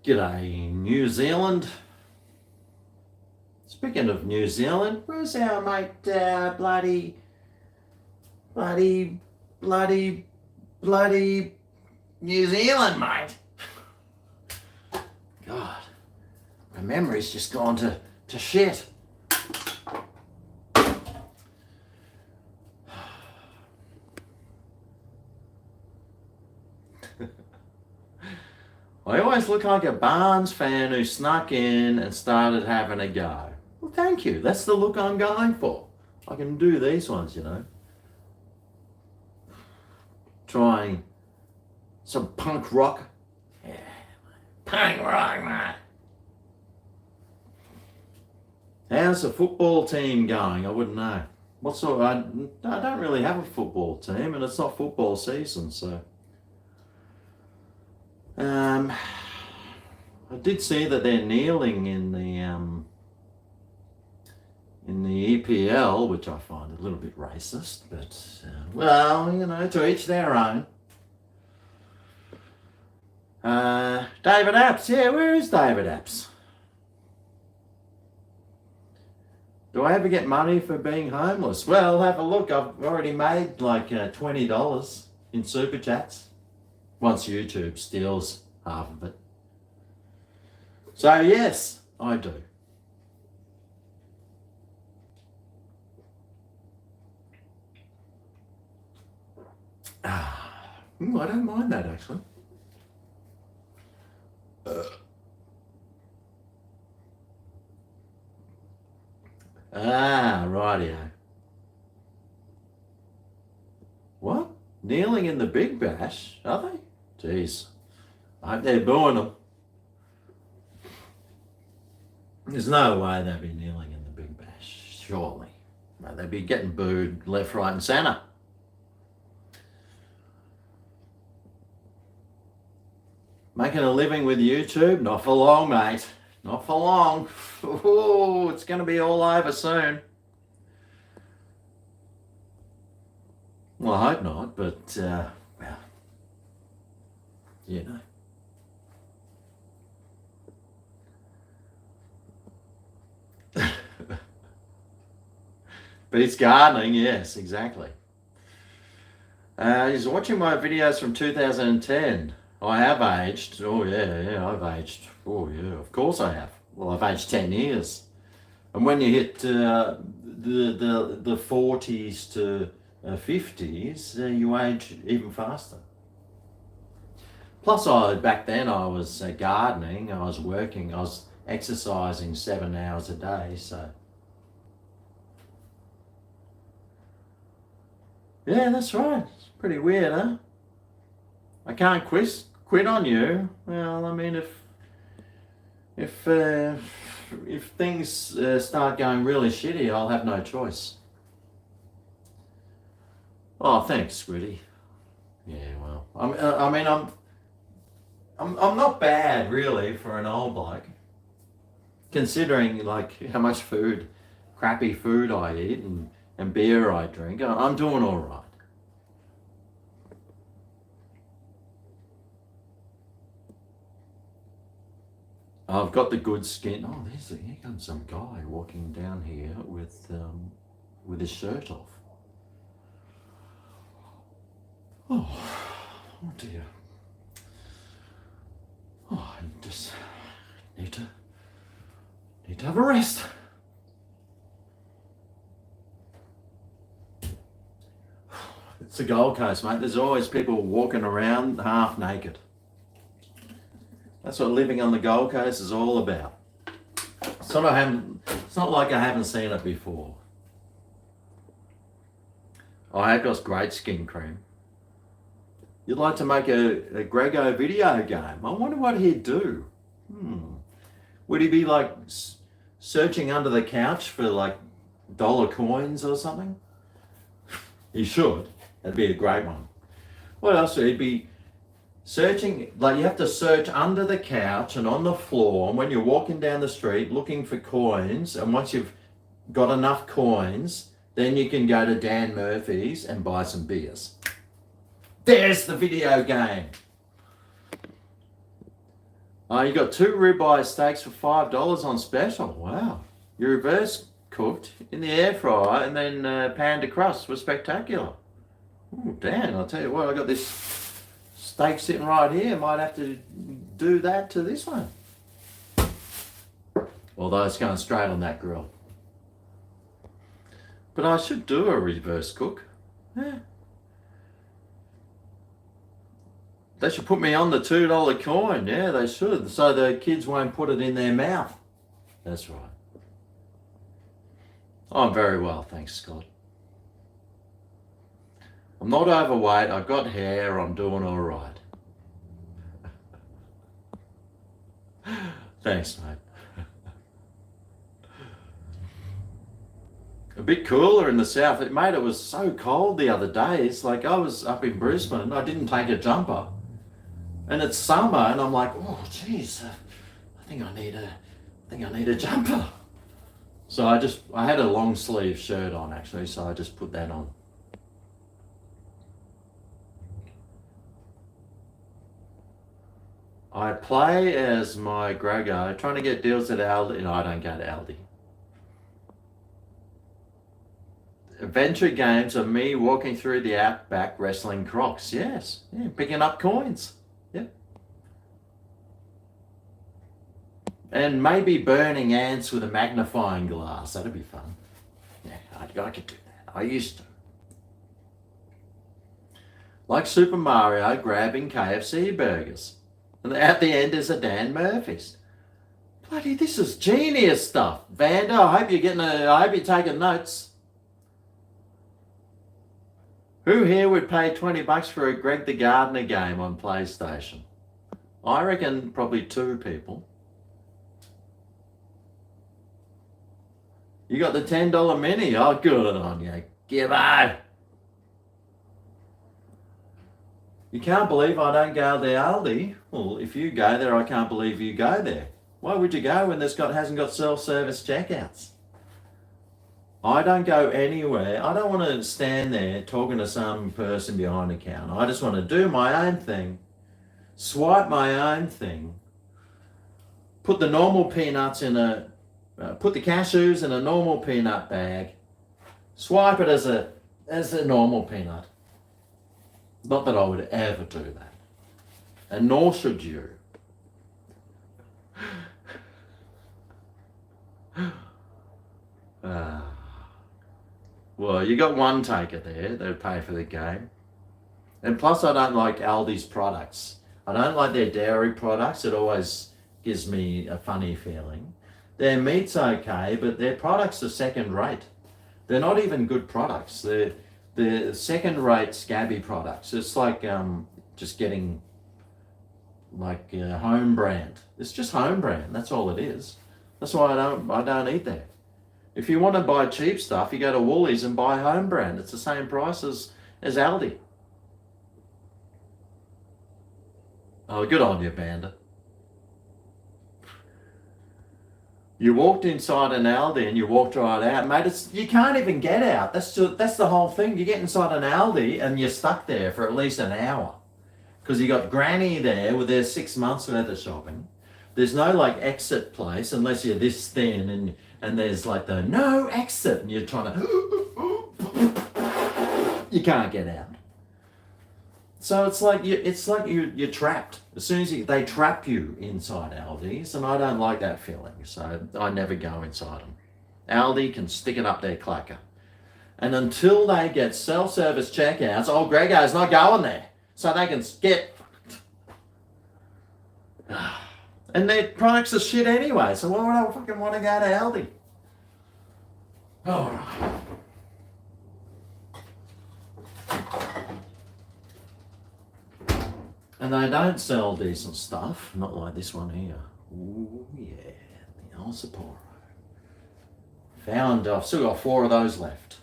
G'day, New Zealand. Speaking of New Zealand, where's our mate, bloody New Zealand, mate? God, my memory's just gone to shit. I always look like a Barnes fan who snuck in and started having a go. Well, thank you. That's the look I'm going for. I can do these ones, you know. Trying some punk rock. Yeah, punk rock, mate. How's the football team going? I wouldn't know. What sort of, I don't really have a football team, and it's not football season, so. I did see that they're kneeling in the EPL, which I find a little bit racist, but well, you know, to each their own. David Apps, yeah, where is David Apps? Do I ever get money for being homeless? Well, have a look. I've already made like $20 in super chats. Once YouTube steals half of it. So yes, I do. I don't mind that actually. Rightio. What? Kneeling in the Big Bash? Are they? Jeez. I hope they're booing them. There's no way they'd be kneeling in the Big Bash, surely. No, they'd be getting booed left, right, and centre. Making a living with YouTube? Not for long, mate. Not for long. Ooh, it's going to be all over soon. Well, I hope not, but, well, you know. Beats gardening, yes, exactly. He's watching my videos from 2010. I have aged. Oh yeah, I've aged. Oh yeah, of course I have. Well, I've aged 10 years. And when you hit the 40s to 50s, you age even faster. Plus, back then I was gardening, I was working, I was exercising 7 hours a day, so. Yeah, that's right. Pretty weird, huh? I can't quit on you. Well, I mean, if things start going really shitty, I'll have no choice. Oh, thanks, Squiddy. Yeah, well, I'm not bad really for an old bloke, considering like how much crappy food I eat and beer I drink. I'm doing all right. I've got the good skin. Oh, here comes some guy walking down here with his shirt off. Oh dear. Oh, I just need to have a rest. It's the Gold Coast, mate. There's always people walking around half naked. That's what living on the Gold Coast is all about. It's not like I haven't seen it before. I have got great skin cream. You'd like to make a GregO video game. I wonder what he'd do. Would he be like searching under the couch for like dollar coins or something? He should. That'd be a great one. What else? He'd be searching, like you have to search under the couch and on the floor, and when you're walking down the street looking for coins, and once you've got enough coins, then you can go to Dan Murphy's and buy some beers. There's the video game. Oh, you got 2 ribeye steaks for $5 on special. Wow. You reverse cooked in the air fryer and then panned to crust was spectacular. Ooh, Dan, I'll tell you what, I got this steak sitting right here. Might have to do that to this one. Although it's going straight on that grill. But I should do a reverse cook. Yeah. They should put me on the $2 coin. Yeah, they should. So the kids won't put it in their mouth. That's right. I'm very well, thanks, Scott. I'm not overweight. I've got hair. I'm doing all right. Thanks, mate. A bit cooler in the south. It was so cold the other day. It's like I was up in Brisbane. I didn't take a jumper. And it's summer, and I'm like, oh, geez, I think I need a jumper. So I had a long sleeve shirt on actually, so I just put that on. I play as my GregO, trying to get deals at Aldi. No, I don't go to Aldi. Adventure games are me walking through the outback wrestling crocs. Yes, yeah, picking up coins. Yep. And maybe burning ants with a magnifying glass. That'd be fun. Yeah, I could do that. I used to. Like Super Mario grabbing KFC burgers. And at the end is a Dan Murphy's. Bloody, this is genius stuff. Vanda, I hope you're taking notes. Who here would pay $20 for a Greg the Gardener game on PlayStation? I reckon probably 2 people. You got the $10 mini. Oh, good on you. Gibbo. You can't believe I don't go to Aldi. Well, if you go there, I can't believe you go there. Why would you go when hasn't got self-service checkouts? I don't go anywhere. I don't want to stand there talking to some person behind a counter. I just want to do my own thing, swipe my own thing, put the normal peanuts put the cashews in a normal peanut bag, swipe it as a normal peanut. Not that I would ever do that, and nor should you. Well, you got one taker there that would pay for the game. And plus I don't like Aldi's products. I don't like their dairy products. It always gives me a funny feeling. Their meat's okay, but their products are second rate. They're not even good products. the second-rate scabby products. It's like just getting like home brand. It's just home brand. That's all it is. That's why I don't eat there. If you want to buy cheap stuff, you go to Woolies and buy home brand. It's the same price as Aldi. Oh, good on you, Banda. You walked inside an Aldi and you walked right out, mate. You can't even get out. That's the whole thing. You get inside an Aldi and you're stuck there for at least an hour because you got Granny there with their 6 months worth of shopping. There's no like exit place unless you're this thin and there's like the no exit and you're trying to you can't get out. So it's like you're trapped. As soon as they trap you inside Aldi's, and I don't like that feeling, so I never go inside them. Aldi can stick it up their clacker. And until they get self-service checkouts, old GregO's not going there. So they can skip. And their products are shit anyway, so why would I fucking want to go to Aldi? All right. And they don't sell decent stuff, not like this one here. Ooh, yeah, the old Sapporo. I've still got 4 of those left.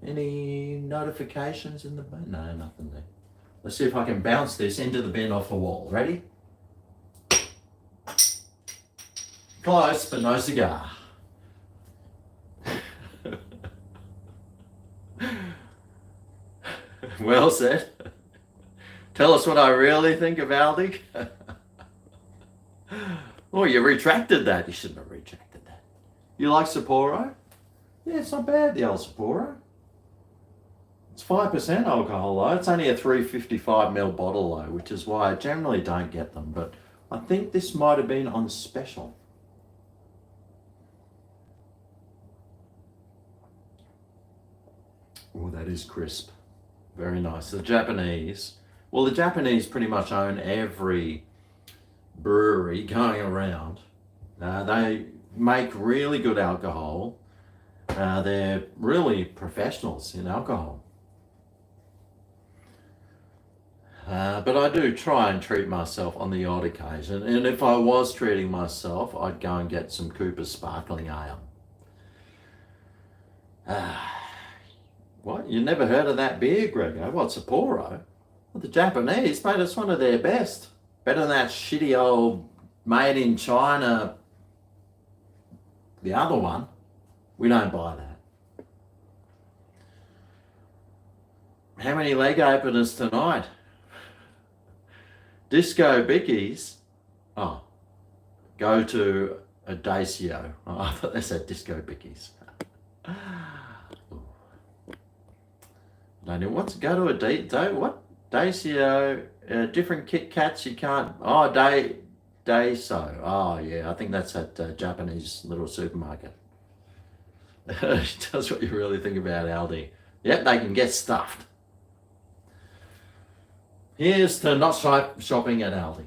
Any notifications in the bin? No, nothing there. Let's see if I can bounce this into the bin off the wall. Ready? Close, but no cigar. Well said. Tell us what I really think of Aldi. Oh, you retracted that. You shouldn't have retracted that. You like Sapporo? Yeah, it's not bad, the old Sapporo. It's 5% alcohol though. It's only a 355ml bottle though, which is why I generally don't get them. But I think this might have been on special. Oh, that is crisp. Very nice. The Japanese pretty much own every brewery going around. They make really good alcohol. They're really professionals in alcohol. But I do try and treat myself on the odd occasion. And if I was treating myself, I'd go and get some Cooper's Sparkling Ale. What? You never heard of that beer, GregO? What, Sapporo? Well, the Japanese, mate, it's one of their best. Better than that shitty old made in China, the other one. We don't buy that. How many leg openers tonight? Disco Bickies. Oh, go to a Dacio. Oh, I thought they said Disco Bickies. No, what's go to a what? Dacio, different Kit Kats you can't. Oh, Daiso. Oh, yeah, I think that's at Japanese little supermarket. Tells what you really think about Aldi. Yep, they can get stuffed. Here's to not shopping at Aldi.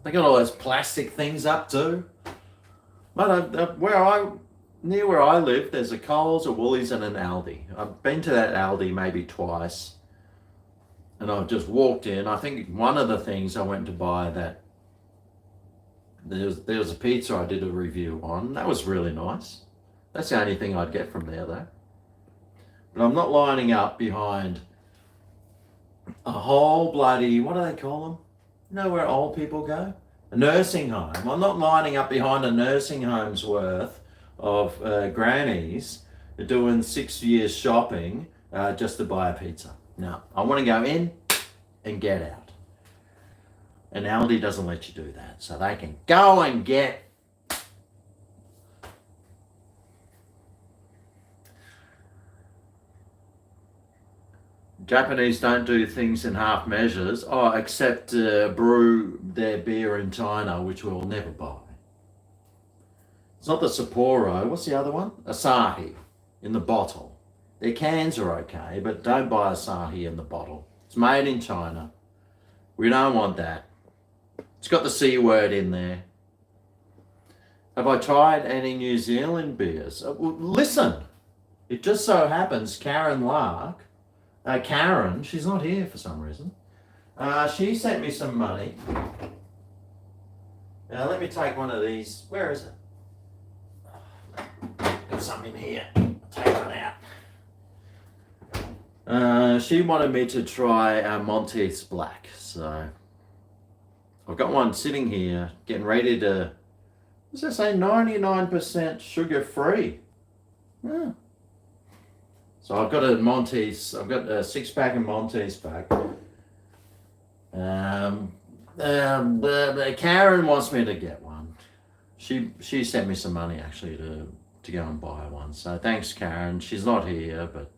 They got all those plastic things up too. But near where I live, there's a Coles, a Woolies, and an Aldi. I've been to that Aldi maybe twice, and I've just walked in. I think one of the things I went to buy that there was a pizza I did a review on. That was really nice. That's the only thing I'd get from there though. But I'm not lining up behind a whole bloody, what do they call them? You know where old people go? A nursing home. I'm not lining up behind a nursing home's worth of grannies doing 6 years shopping just to buy a pizza. No, I want to go in and get out. And Aldi doesn't let you do that. So they can go and get. Japanese don't do things in half measures, except brew their beer in China, which we'll never buy. It's not the Sapporo. What's the other one? Asahi in the bottle. Their cans are okay, but don't buy Asahi in the bottle. It's made in China. We don't want that. It's got the C word in there. Have I tried any New Zealand beers? Listen, it just so happens Karen Lark, Karen, she's not here for some reason. She sent me some money. Now let me take one of these. Where is it? Got some in here. Take one out. She wanted me to try Monteith's Black, so I've got one sitting here, getting ready to. What's that say? 99% sugar free. Yeah. So I've got a Monteith's. I've got a 6-pack of Monteith's back. Karen wants me to get one. She sent me some money actually to go and buy one. So thanks, Karen. She's not here, but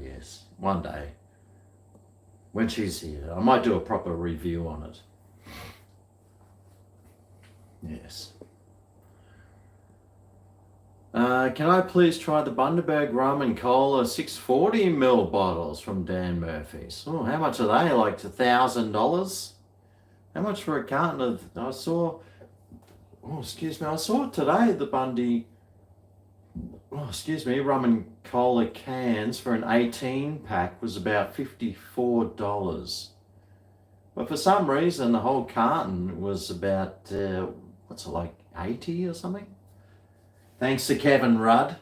yes, one day when she's here, I might do a proper review on it. Yes. Can I please try the Bundaberg Rum and Cola 640ml bottles from Dan Murphy's? Oh, how much are they? Like $1,000? How much for a carton of? I saw today the Bundy. Rum and Cola cans for an 18-pack was about $54. But for some reason, the whole carton was about like 80 or something. Thanks to Kevin Rudd.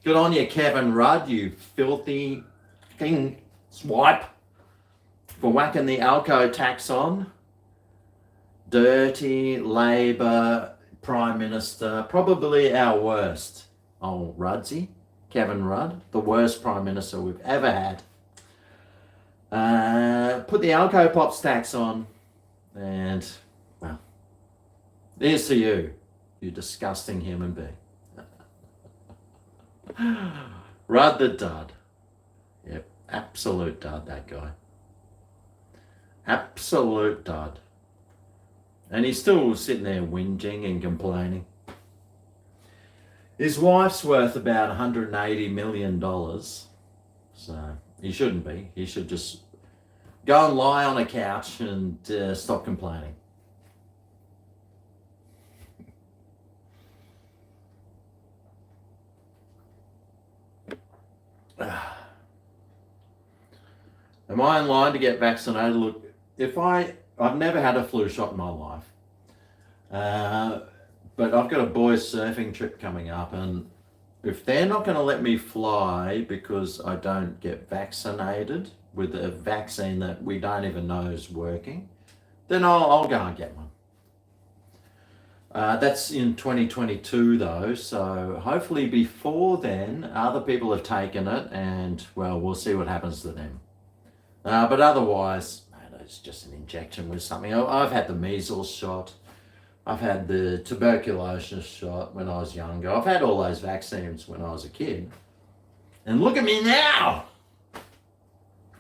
Good on you, Kevin Rudd, you filthy king swipe, for whacking the Alco tax on. Dirty Labour Prime Minister, probably our worst. Oh, Ruddsy, Kevin Rudd, the worst Prime Minister we've ever had. Put the Alco Pops tax on, and, well, here's to you, you disgusting human being. Rudd the dud. Yep, absolute dud, that guy. Absolute dud. And he's still sitting there whinging and complaining. His wife's worth about $180 million. So he shouldn't be. He should just go and lie on a couch and stop complaining. Am I in line to get vaccinated? Look, I've never had a flu shot in my life. But I've got a boys surfing trip coming up, and if they're not going to let me fly because I don't get vaccinated with a vaccine that we don't even know is working, then I'll go and get one. That's in 2022 though, so hopefully before then other people have taken it, and well, we'll see what happens to them. But otherwise, it's just an injection with something. I've had the measles shot. I've had the tuberculosis shot when I was younger. I've had all those vaccines when I was a kid. And look at me now.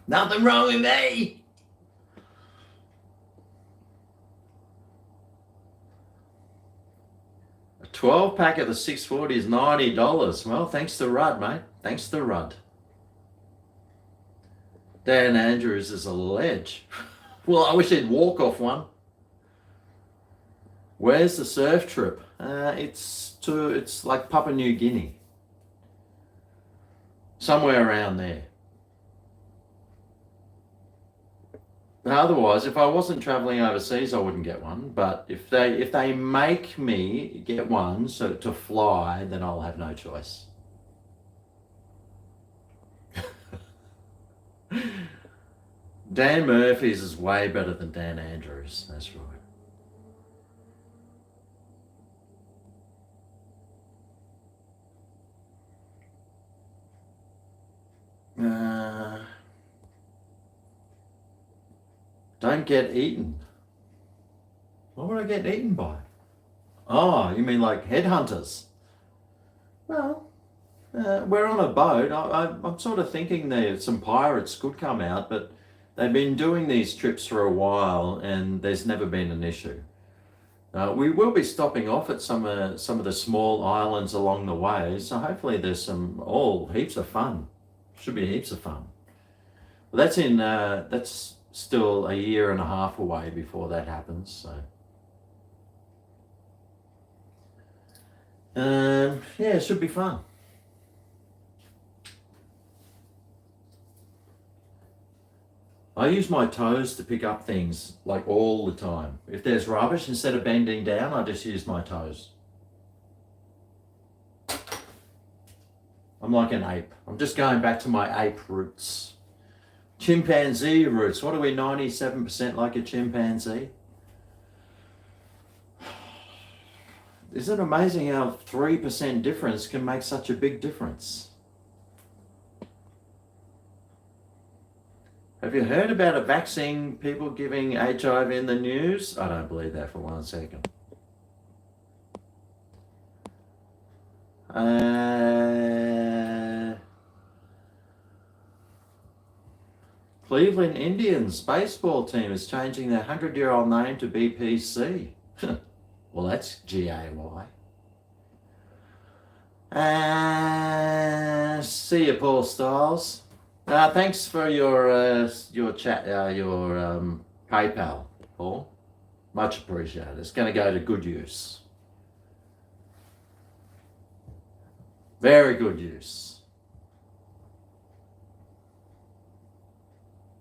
Nothing wrong with me. A 12-pack of the 640 is $90. Well, thanks to Rudd, mate. Thanks to Rudd. Dan Andrews is a ledge. Well, I wish he'd walk off one. Where's the surf trip? It's like Papua New Guinea. Somewhere around there. But otherwise, if I wasn't traveling overseas, I wouldn't get one. But if they make me get one to fly, then I'll have no choice. Dan Murphy's is way better than Dan Andrews, that's right. Don't get eaten. What would I get eaten by? Oh, you mean like headhunters? Well, we're on a boat. I'm sort of thinking that some pirates could come out, but they've been doing these trips for a while and there's never been an issue. We will be stopping off at some of the small islands along the way, so hopefully there's heaps of fun. Should be heaps of fun. Well, that's still a year and a half away before that happens. So, yeah, it should be fun. I use my toes to pick up things like all the time. If there's rubbish, instead of bending down, I just use my toes. I'm like an ape. I'm just going back to my ape roots. Chimpanzee roots. What are we, 97% like a chimpanzee? Isn't it amazing how 3% difference can make such a big difference? Have you heard about a vaccine people giving HIV in the news? I don't believe that for 1 second. Cleveland Indians baseball team is changing their 100-year-old name to BPC. Well, that's GAY. See you, Paul Styles. Thanks for your chat, your PayPal, Paul. Much appreciated. It's going to go to good use. Very good use.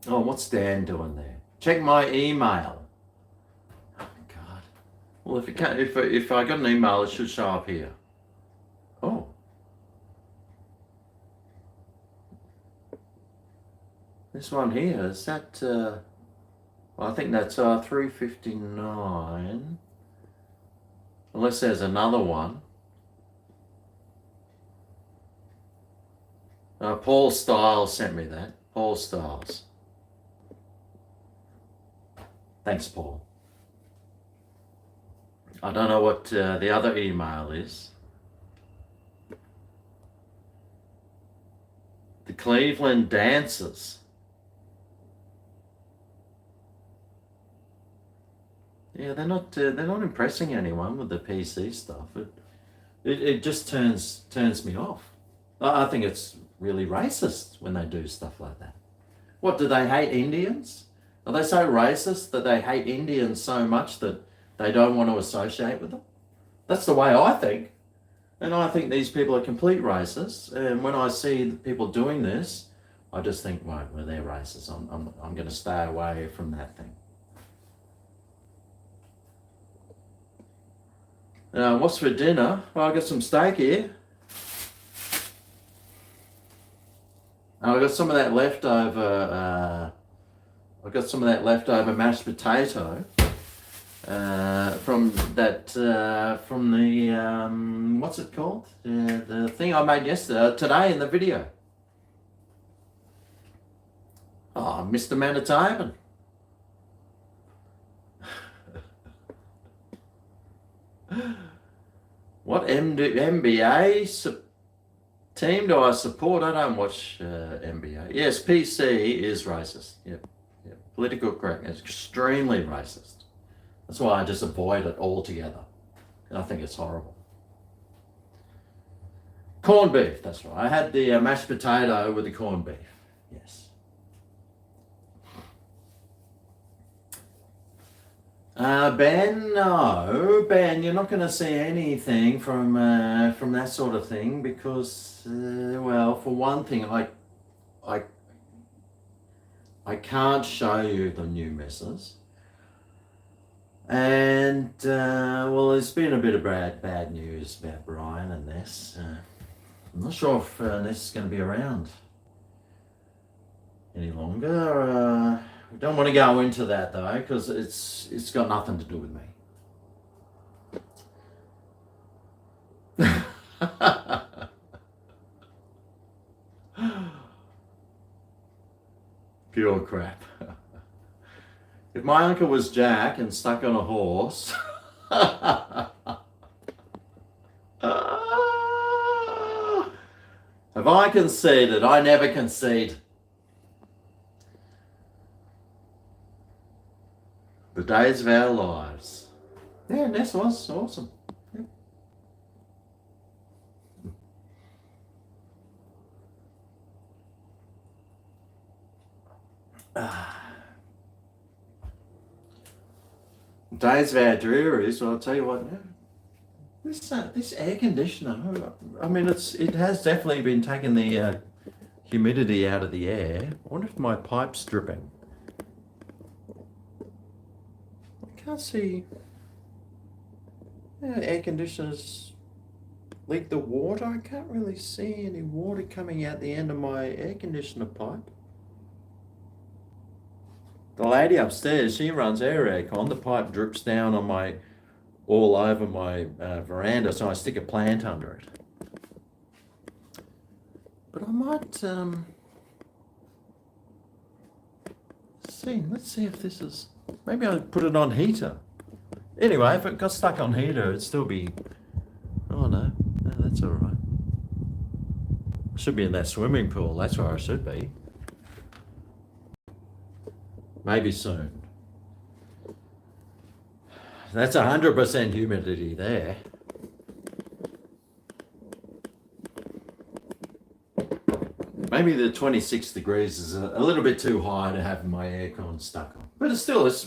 Oh, what's Dan doing there? Check my email. Oh God. Well, if I got an email, it should show up here. Oh. This one here, is that, well, I think that's 359. Unless there's another one. Paul Styles sent me that. Paul Styles. Thanks, Paul. I don't know what the other email is. The Cleveland Dancers. Yeah, they're not impressing anyone with the PC stuff. It just turns me off. I think it's really racist when they do stuff like that. What, do they hate Indians? Are they so racist that they hate Indians so much that they don't want to associate with them? That's the way I think. And I think these people are complete racists. And when I see people doing this, I just think, well, they're racist. I'm going to stay away from that thing. What's for dinner? Well, I got some steak here. I got some of that leftover. I got some of that leftover mashed potato from that from the what's it called? The thing I made today in the video. Oh, Mr. Manitoban. What NBA team do I support? I don't watch NBA. Yes, PC is racist. Yep. Political correctness, extremely racist. That's why I just avoid it altogether. I think it's horrible. Corned beef, that's right. I had the mashed potato with the corned beef. Yes. Ben, no. Ben, you're not going to see anything from that sort of thing because, well, for one thing, I can't show you the new misses. And, well, there's been a bit of bad news about Brian and Ness. I'm not sure if Ness is going to be around any longer. We don't want to go into that, though, because it's got nothing to do with me. Pure crap. If my uncle was Jack and stuck on a horse, have I conceded? I never concede. The days of our lives. Yeah, Ness was awesome. Days of our drearies, well, I'll tell you what, this air conditioner, I mean, it has definitely been taking the humidity out of the air. I wonder if my pipe's dripping. I can't see. Yeah, air conditioners leak the water. I can't really see any water coming out the end of my air conditioner pipe. The lady upstairs, she runs aircon. The pipe drips down on all over my veranda, so I stick a plant under it. But I might see. Let's see if this is. Maybe I'll put it on heater. Anyway, if it got stuck on heater, it'd still be. Oh no, that's all right. I should be in that swimming pool. That's where I should be. Maybe soon. That's 100% humidity there. Maybe the 26 degrees is a little bit too high to have my aircon stuck on. But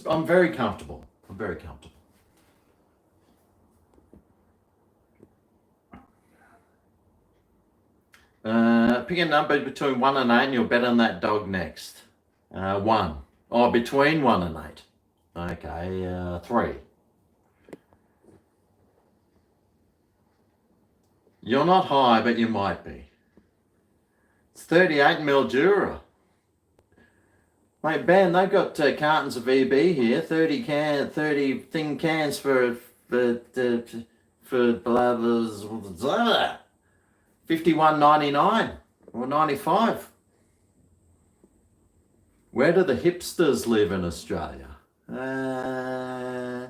I'm very comfortable. I'm very comfortable. Pick a number between 1 and 8 and you'll bet on that dog next. 1. Oh, between 1 and 8. Okay, 3. You're not high, but you might be. It's 38 Mildura. Mate, Ben, they've got cartons of EB here. 30 thin cans for blah, blah, blah, $51.99 or $95. Where do the hipsters live in Australia? I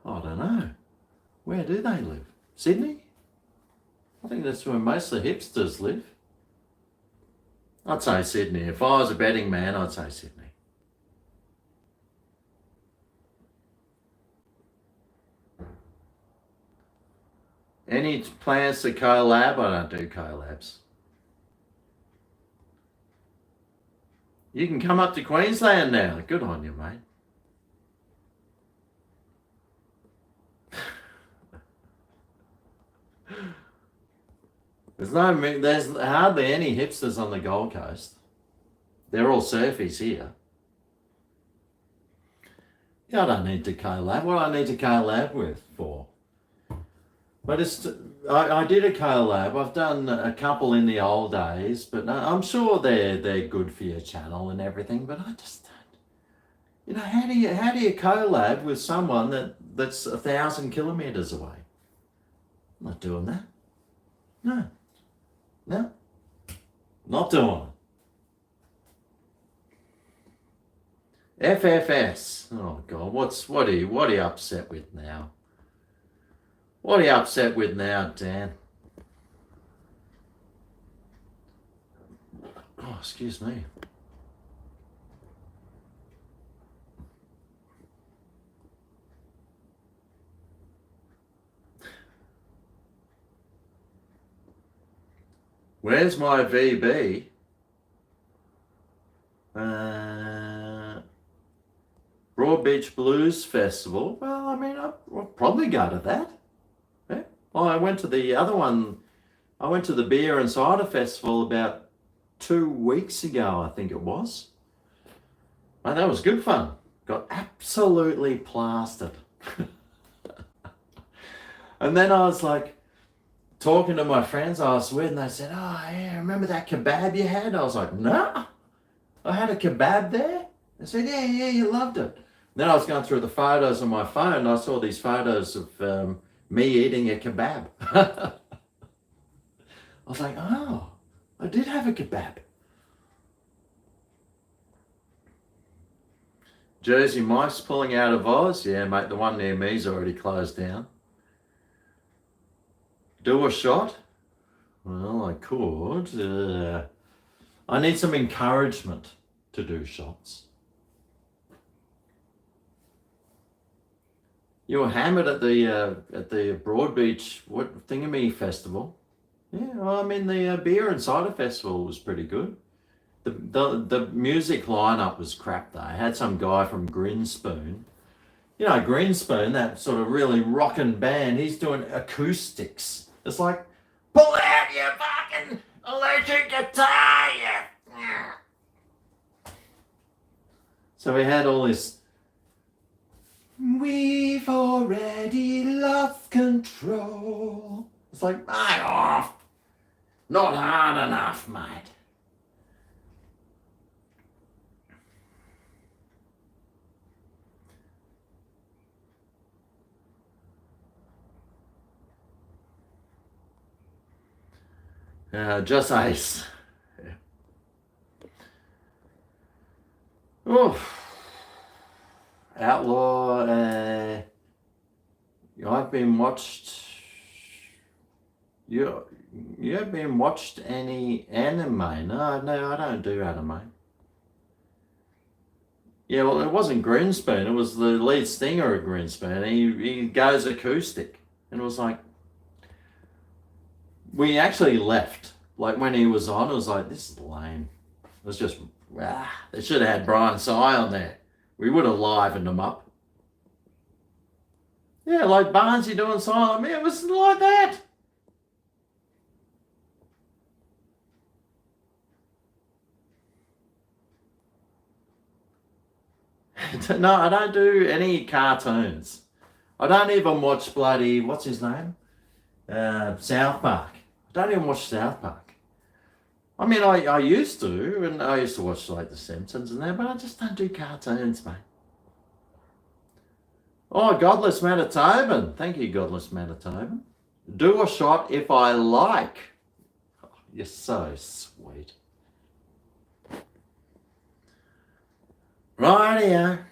don't know. Where do they live? Sydney? I think that's where most of the hipsters live. I'd say Sydney. If I was a betting man, I'd say Sydney. Any plans to collab? I don't do collabs. You can come up to Queensland now. Good on you, mate. There's hardly any hipsters on the Gold Coast. They're all surfies here. Yeah, I don't need to collab. What do I need to collab with for? But I did a collab. I've done a couple in the old days, but I'm sure they're good for your channel and everything. But I just don't. You know, how do you collab with someone that's 1,000 kilometers away? I'm not doing that. No, not doing it. FFS. Oh God, what are you upset with now? What are you upset with now, Dan? Oh, excuse me. Where's my VB? Broad Beach Blues Festival. Well, I mean, I'll probably go to that. Yeah. Oh, I went to the other one. I went to the Beer and Cider Festival about 2 weeks ago, I think it was. Oh, that was good fun. Got absolutely plastered. And then I was like, talking to my friends, I was with, and they said, "Oh, yeah, remember that kebab you had?" I was like, "No, I had a kebab there." They said, "Yeah, you loved it." Then I was going through the photos on my phone, and I saw these photos of me eating a kebab. I was like, "Oh, I did have a kebab." Jersey Mike's pulling out of Oz. Yeah, mate, the one near me's already closed down. Do a shot? Well, I could. I need some encouragement to do shots. You were hammered at the Broadbeach Thingamy Festival. Yeah, well, I mean the Beer and Cider Festival was pretty good. The music lineup was crap though. I had some guy from Grinspoon. You know, Grinspoon, that sort of really rockin' band, he's doing acoustics. It's like, pull out your fucking electric guitar, you. So we had all this, we've already lost control. It's like, back off. Not hard enough, mate. Just ice. Yeah. Oof. Outlaw. I've been watched. You have been watched any anime? No, I don't do anime. Yeah, well, it wasn't Grinspoon. It was the lead singer of Grinspoon. He goes acoustic, and it was like, we actually left. Like when he was on, it was like, this is lame. It was just, they should have had Brian Sy on there. We would have livened him up. Yeah, like Barnes, you're doing silent. Man, it was like that. No, I don't do any cartoons. I don't even watch bloody, what's his name? South Park. I don't even watch South Park. I mean, I used to, and I used to watch like The Simpsons and that, but I just don't do cartoons, mate. Oh, Godless Manitoban. Thank you, Godless Manitoban. Do a shot if I like. Oh, you're so sweet. Rightio.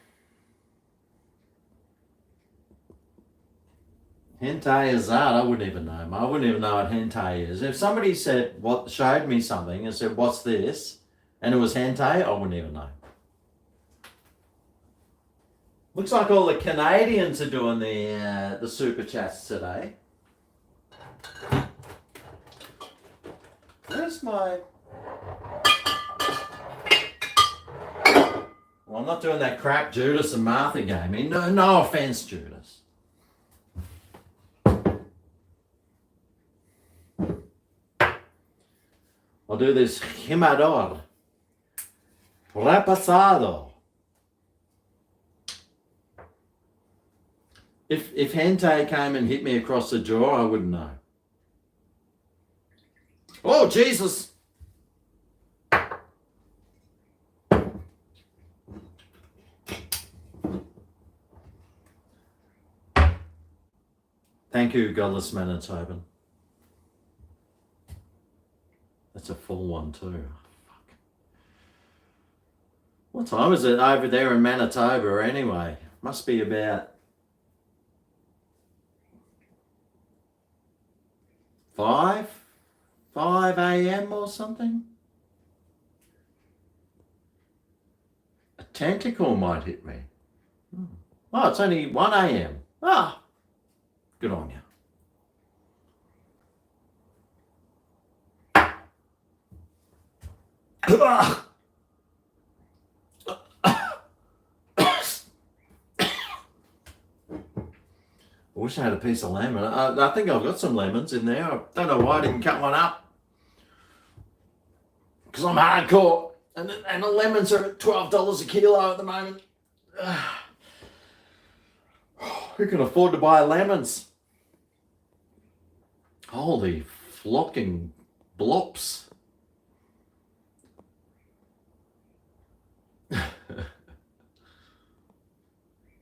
Hentai is that? I wouldn't even know. I wouldn't even know what hentai is. If somebody said showed me something and said, "What's this?" and it was hentai, I wouldn't even know. Looks like all the Canadians are doing the super chats today. Where's my? Well, I'm not doing that crap Judas and Martha game. No offense, Judas. I'll do this Himador. Repasado. If hentai came and hit me across the jaw, I wouldn't know. Oh, Jesus! Thank you, Godless Manitoban. That's a full one too. Fuck. What time is it over there in Manitoba anyway? Must be about 5 a.m. or something. A tentacle might hit me. Oh, it's only 1 a.m. Ah, good on you. I wish I had a piece of lemon. I think I've got some lemons in there. I don't know why I didn't cut one up. Because I'm hardcore. And the lemons are at $12 a kilo at the moment. Who can afford to buy lemons? Holy flocking blops.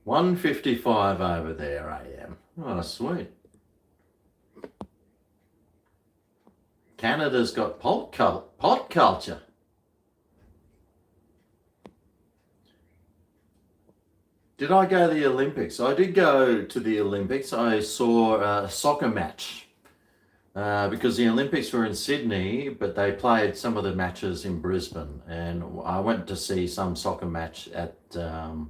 $1.55 over there a.m. Oh, sweet. Canada's got pot culture. Did I go to the Olympics? I did go to the Olympics. I saw a soccer match because the Olympics were in Sydney, but they played some of the matches in Brisbane, and I went to see some soccer match at the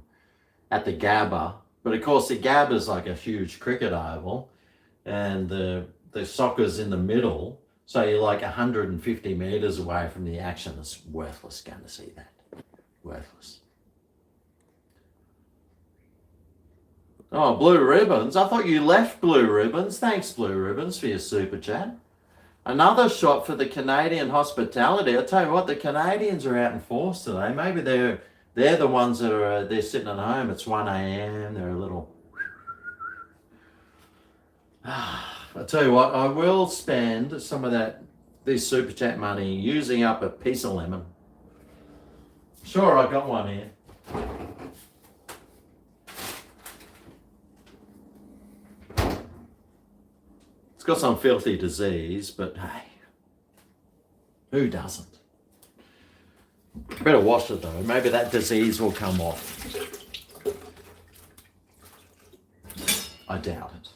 Gabba. But of course, the Gabba is like a huge cricket oval, and the soccer's in the middle. So you're like 150 metres away from the action. It's worthless going to see that. Worthless. Oh, Blue Ribbons. I thought you left Blue Ribbons. Thanks, Blue Ribbons, for your super chat. Another shot for the Canadian hospitality. I tell you what, the Canadians are out in force today. Maybe they're the ones that are they're sitting at home. It's 1 a.m. They're a little. I tell you what, I will spend some of this super chat money using up a piece of lemon. Sure, I got one here. It's got some filthy disease, but hey, who doesn't? Better wash it though. Maybe that disease will come off. I doubt it.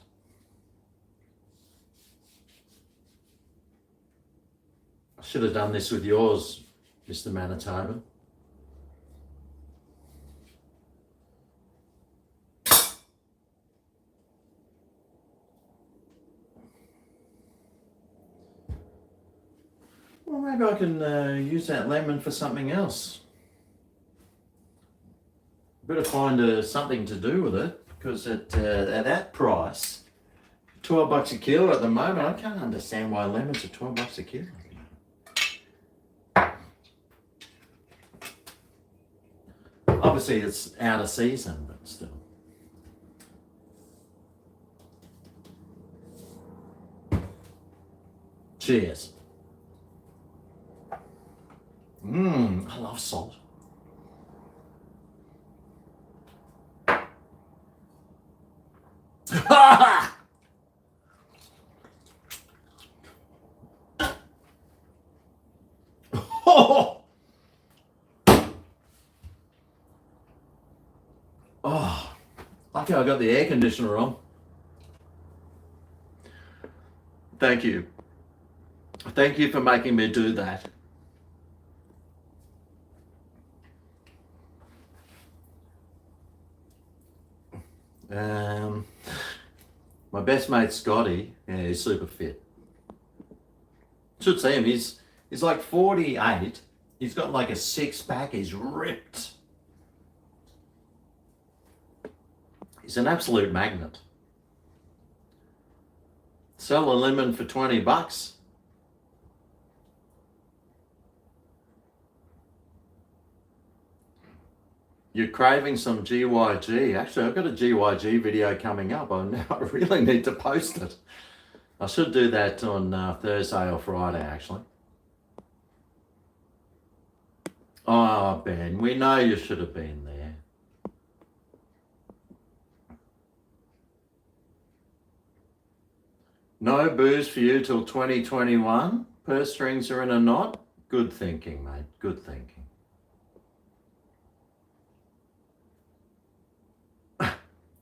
I should have done this with yours, Mr. Manitoba. Well, maybe I can use that lemon for something else. Better find something to do with it, because at that price, $12 a kilo at the moment, I can't understand why lemons are $12 a kilo. Obviously, it's out of season, but still. Cheers. I love salt. Oh, lucky I got the air conditioner on. Thank you. Thank you for making me do that. My best mate Scotty, yeah, he's super fit. Should see him. He's like 48. He's got like a six-pack. He's ripped. He's an absolute magnet. Sell a lemon for $20. You're craving some GYG. Actually, I've got a GYG video coming up. I really need to post it. I should do that on Thursday or Friday, actually. Oh, Ben, we know you should have been there. No booze for you till 2021. Purse strings are in a knot. Good thinking, mate. Good thinking.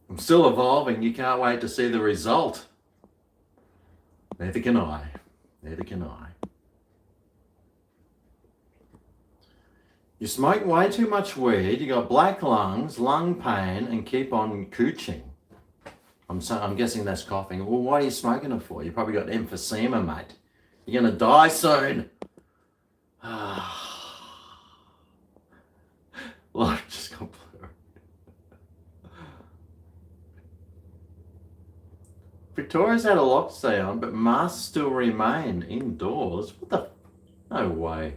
I'm still evolving. You can't wait to see the result. Neither can I. Neither can I. You smoke way too much weed, you got black lungs, lung pain, and keep on cooching. I'm guessing that's coughing. Well, what are you smoking it for? You probably got emphysema, mate. You're going to die soon. Life just got blurry. Victoria's had a lockdown, but masks still remain indoors. What the? No way.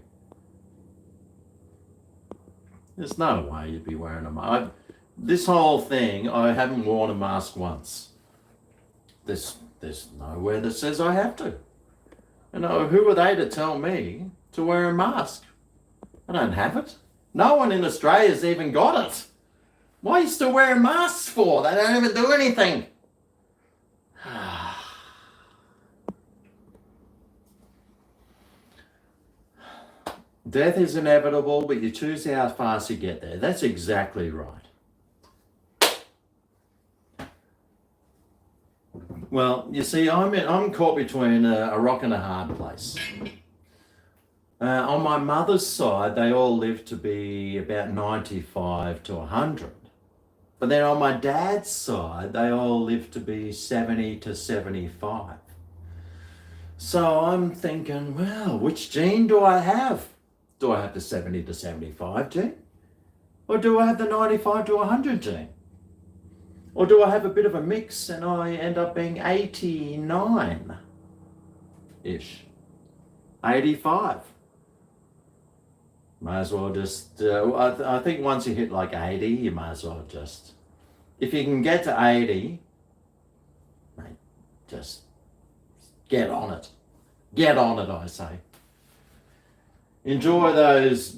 There's no way you'd be wearing a mask. This whole thing, I haven't worn a mask once. There's nowhere that says I have to. You know, who are they to tell me to wear a mask? I don't have it. No one in Australia's even got it. Why are you still wearing masks for? They don't even do anything. Death is inevitable, but you choose how fast you get there. That's exactly right. Well, you see, I'm caught between a rock and a hard place. On my mother's side, they all lived to be about 95 to 100. But then on my dad's side, they all lived to be 70 to 75. So I'm thinking, well, which gene do I have? Do I have the 70 to 75 gene? Or do I have the 95 to 100 gene? Or do I have a bit of a mix and I end up being 89-ish? 85? Might as well just, I think once you hit like 80, you might as well just, if you can get to 80, mate, just get on it. Get on it, I say. Enjoy those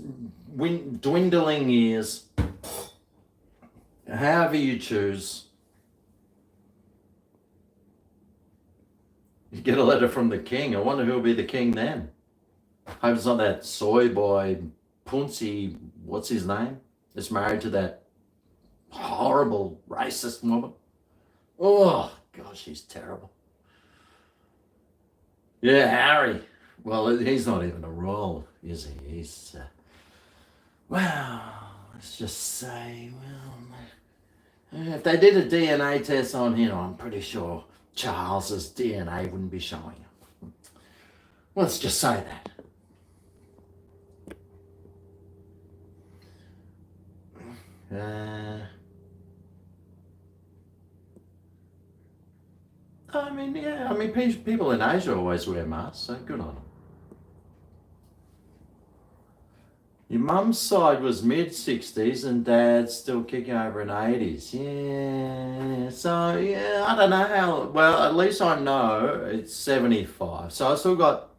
dwindling years, however you choose. You get a letter from the king. I wonder who'll be the king then. Hope it's not that soy boy, Punzi, what's his name? That's married to that horrible racist woman. Oh, gosh, she's terrible. Yeah, Harry. Well, he's not even a royal, is he? He's, well, let's just say, well, if they did a DNA test on him, I'm pretty sure Charles's DNA wouldn't be showing. Let's just say that. I mean, yeah, I mean, people in Asia always wear masks, so good on them. Your mum's side was mid-60s and dad's still kicking over in 80s. Yeah, so, yeah, I don't know how, well, at least I know it's 75. So I still got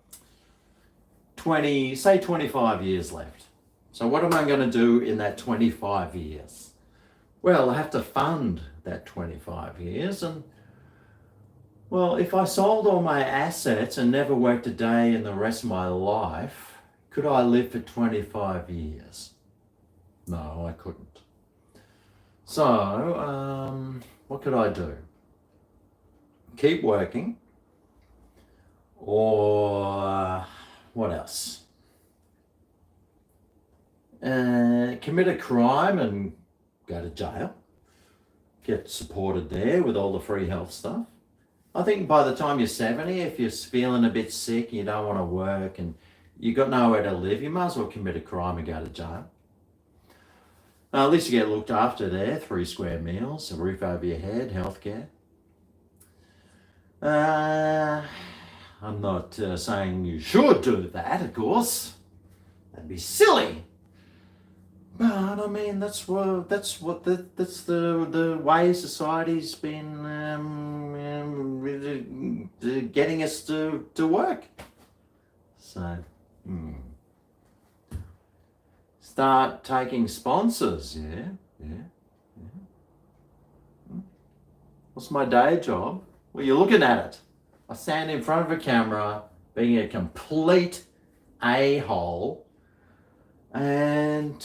25 years left. So what am I going to do in that 25 years? Well, I have to fund that 25 years. And, well, if I sold all my assets and never worked a day in the rest of my life, could I live for 25 years? No, I couldn't. So, what could I do? Keep working? Or what else? Commit a crime and go to jail. Get supported there with all the free health stuff. I think by the time you're 70, if you're feeling a bit sick and you don't want to work and you've got nowhere to live, you might as well commit a crime and go to jail. At least you get looked after there, 3 square meals, a roof over your head, healthcare. I'm not saying you should do that, of course. That'd be silly. But I mean, that's the way society's been getting us to work. So, start taking sponsors. Yeah. What's my day job? Well, you're looking at it. I stand in front of a camera, being a complete a-hole. And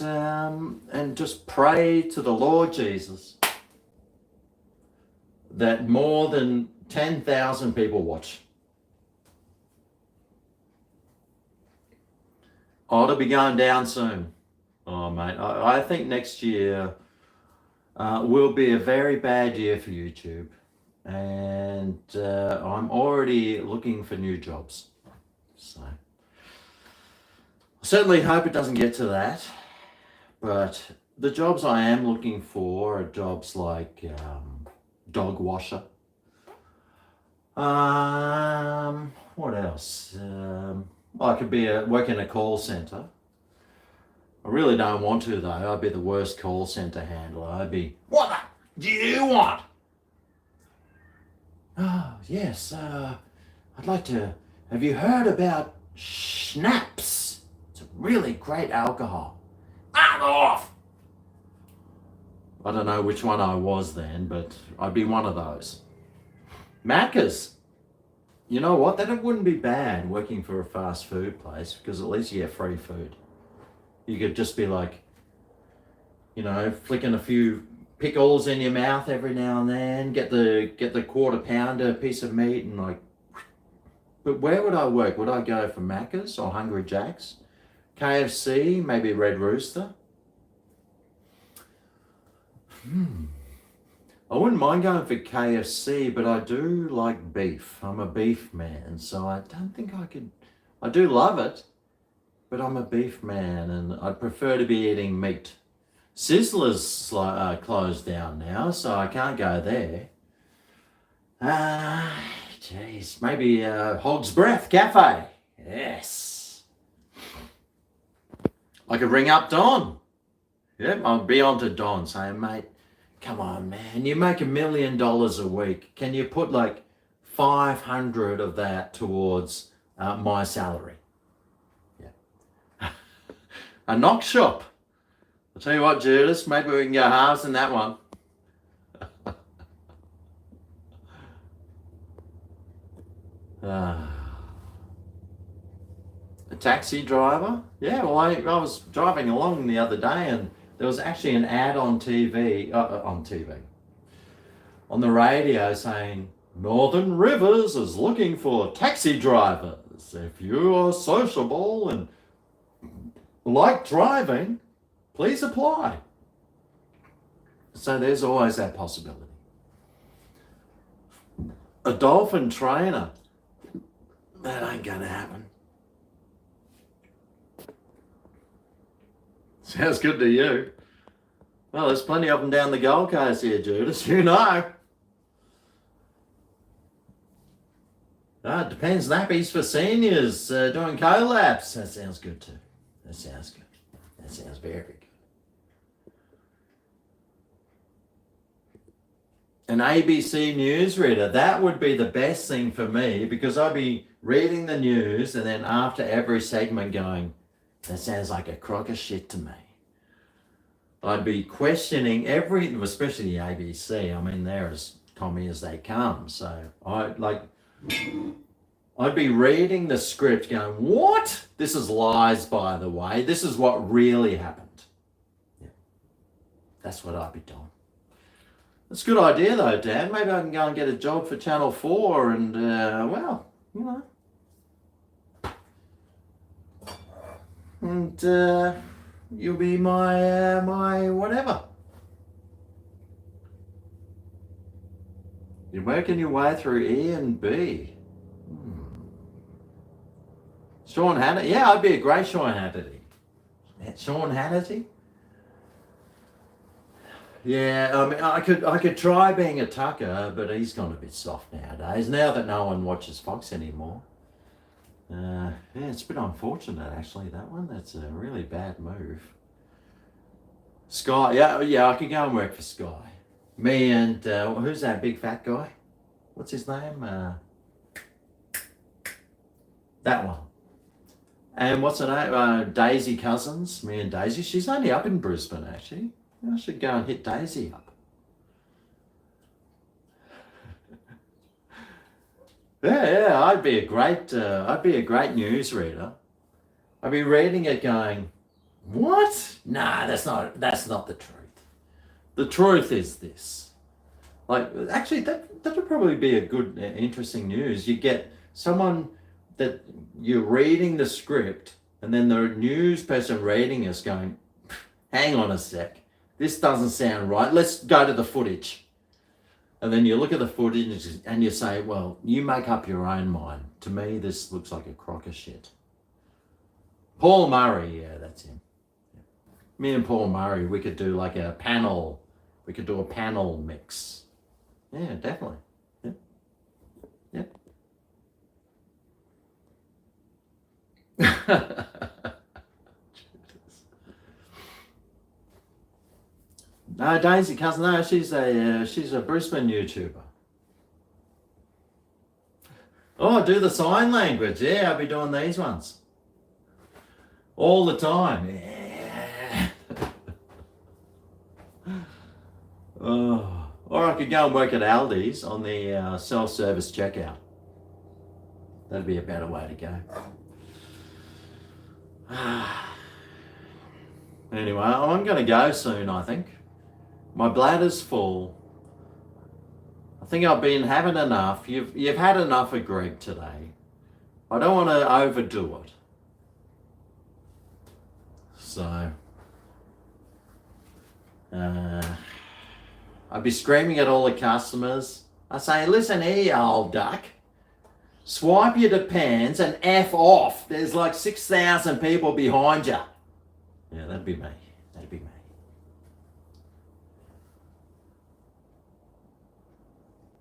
just pray to the Lord Jesus that more than 10,000 people watch. It'll be going down soon. Oh, mate, I think next year will be a very bad year for YouTube. And I'm already looking for new jobs. So certainly hope it doesn't get to that, but the jobs I am looking for are jobs like dog washer. What else? I could work in a call center. I really don't want to though. I'd be the worst call center handler. I'd be, what do you want? Oh, yes, I'd like to, have you heard about schnapps? Really great alcohol. I'm off! I don't know which one I was then, but I'd be one of those. Macca's. You know what? That wouldn't be bad working for a fast food place because at least you get free food. You could just be like, flicking a few pickles in your mouth every now and then, get the quarter pounder piece of meat and like, but where would I work? Would I go for Macca's or Hungry Jack's? KFC, maybe Red Rooster. I wouldn't mind going for KFC, but I do like beef. I'm a beef man, so I don't think I could. I do love it, but I'm a beef man, and I'd prefer to be eating meat. Sizzler's closed down now, so I can't go there. Jeez, maybe Hog's Breath Cafe. Yes. I could ring up Don. Yep, I'll be on to Don saying, mate, come on, man, you make $1 million a week. Can you put like 500 of that towards my salary? Yeah. A knock shop. I'll tell you what, Judas, maybe we can go halves in that one. A taxi driver? Yeah, well, I was driving along the other day and there was actually an ad on TV, on the radio saying, Northern Rivers is looking for taxi drivers. If you are sociable and like driving, please apply. So there's always that possibility. A dolphin trainer. That ain't gonna happen. Sounds good to you. Well, there's plenty of them down the Gold Coast here, Judas. You know. It depends. Nappies for seniors doing collabs. That sounds good too. That sounds good. That sounds very good. An ABC newsreader, that would be the best thing for me because I'd be reading the news and then after every segment going, that sounds like a crock of shit to me. I'd be questioning everything, especially the ABC. I mean, they're as commie as they come. So I'd be reading the script going, what? This is lies, by the way. This is what really happened. Yeah. That's what I'd be doing. That's a good idea though, Dan. Maybe I can go and get a job for Channel 4 and, well, you know. And you'll be my whatever. You're working your way through E and B. Sean Hannity. Yeah, I'd be a great Sean Hannity. Sean Hannity? Yeah, I mean, I could try being a Tucker, but he's gone a bit soft nowadays. Now that no one watches Fox anymore. Yeah, it's a bit unfortunate actually, that one. That's a really bad move. Sky, yeah, I could go and work for Sky. Me and, who's that big fat guy? What's his name? That one. And what's her name? Daisy Cousins. Me and Daisy. She's only up in Brisbane actually. I should go and hit Daisy up. Yeah, I'd be a great newsreader. I'd be reading it going, what? Nah, that's not the truth. The truth is this. Like, actually, that would probably be a good, interesting news. You get someone that you're reading the script, and then the news person reading is going, hang on a sec. This doesn't sound right. Let's go to the footage. And then you look at the footage and you say, well, you make up your own mind. To me, this looks like a crock of shit. Paul Murray, yeah, that's him. Me and Paul Murray, we could do like a panel. We could do a panel mix. Yeah, definitely. Yep. No, Daisy Cousin, no, she's a Brisbane YouTuber. Oh, do the sign language. Yeah, I'll be doing these ones. All the time. Yeah. Oh. Or I could go and work at Aldi's on the self-service checkout. That'd be a better way to go. Anyway, I'm going to go soon, I think. My bladder's full. I think I've been having enough. You've had enough of Greg today. I don't want to overdo it. So, I'd be screaming at all the customers. I say, listen here, you old duck. Swipe your Depends and F off. There's like 6,000 people behind you. Yeah, that'd be me. That'd be me.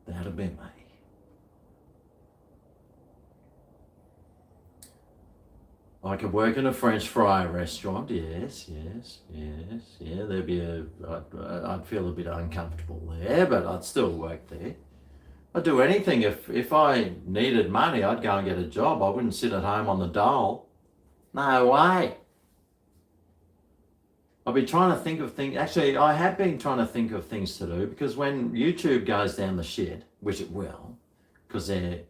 That'd be me. I could work in a French fry restaurant. Yes. Yeah, there'd be I'd feel a bit uncomfortable there, but I'd still work there. I'd do anything. If I needed money, I'd go and get a job. I wouldn't sit at home on the dole. No way. I've been trying to think of things. Actually, I have been trying to think of things to do, because when YouTube goes down the shit, which it will, because they're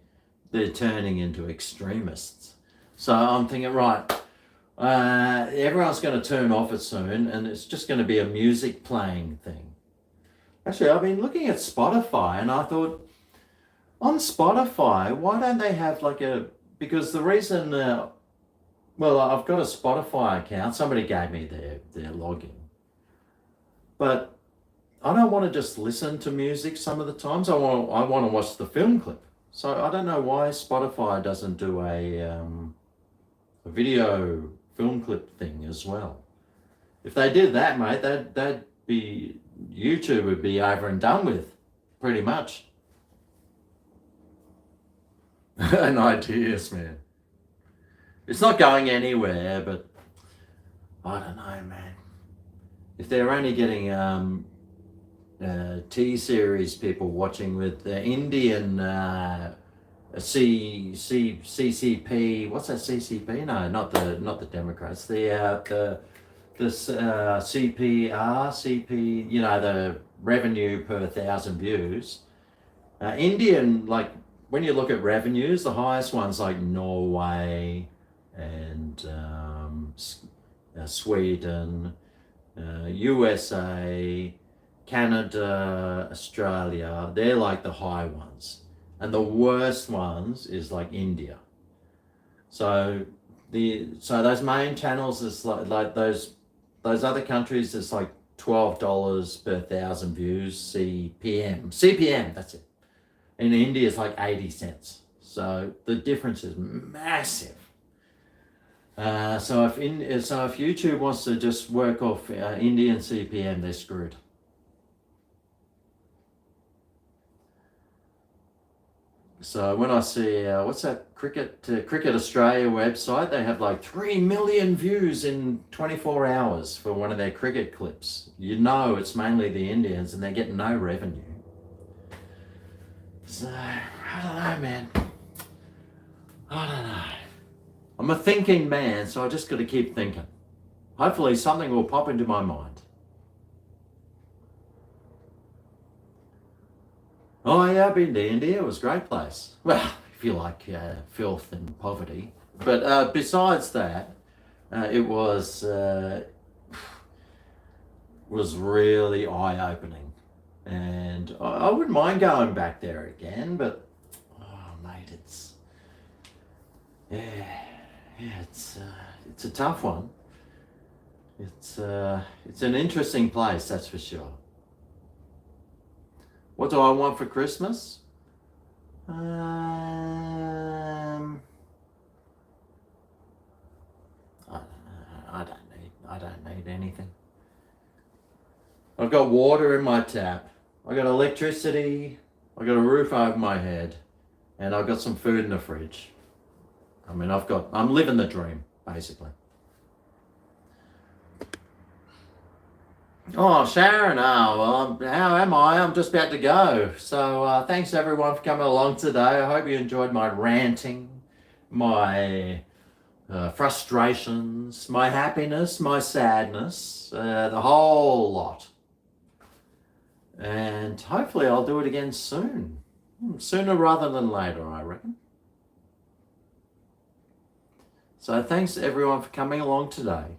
turning into extremists. So I'm thinking, right, everyone's going to turn off it soon, and it's just going to be a music playing thing. Actually, I've been looking at Spotify, and I thought, on Spotify, why don't they have like because the reason, well, I've got a Spotify account. Somebody gave me their login. But I don't want to just listen to music some of the times. I want to watch the film clip. So I don't know why Spotify doesn't do a video film clip thing as well. If they did that, mate, that'd be, YouTube would be over and done with, pretty much. And ideas, man. It's not going anywhere, but I don't know, man. If they're only getting T-series people watching with the Indian CCP, what's that, CCP? No, not the Democrats. The CPR, CP, you know, the revenue per 1,000 views. Indian, like, when you look at revenues, the highest ones like Norway and Sweden, USA, Canada, Australia, they're like the high ones. And the worst ones is like India. So those main channels is like those other countries, it's like $12 per 1,000 views, CPM, that's it. In India, it's like 80 cents. So the difference is massive. So if YouTube wants to just work off Indian CPM, they're screwed. So when I see what's that Cricket Australia website, they have like 3 million views in 24 hours for one of their cricket clips. You know it's mainly the Indians, and they're getting no revenue. So, I don't know, man. I don't know. I'm a thinking man, so I just got to keep thinking. Hopefully something will pop into my mind. Oh yeah, I've been to India. It was a great place. Well, if you like filth and poverty. But besides that, it was really eye-opening. And I wouldn't mind going back there again, but oh mate, it's a tough one. It's an interesting place, that's for sure. What do I want for Christmas? I don't need anything. I've got water in my tap. I got electricity, I got a roof over my head, and I've got some food in the fridge. I mean, I'm living the dream, basically. Oh, Sharon, well, how am I? I'm just about to go. So thanks everyone for coming along today. I hope you enjoyed my ranting, my frustrations, my happiness, my sadness, the whole lot. And hopefully I'll do it again soon. Sooner rather than later, I reckon. So thanks everyone for coming along today.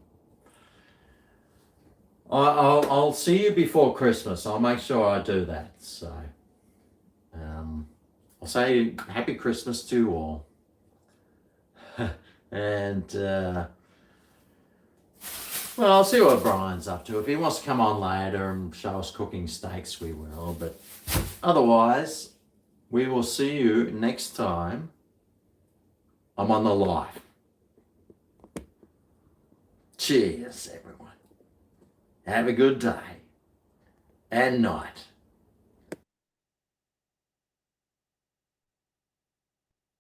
I'll see you before Christmas. I'll make sure I do that. So I'll say Happy Christmas to you all. And Well, I'll see what Brian's up to. If he wants to come on later and show us cooking steaks, we will. But otherwise, we will see you next time I'm on the live. Cheers, everyone. Have a good day and night.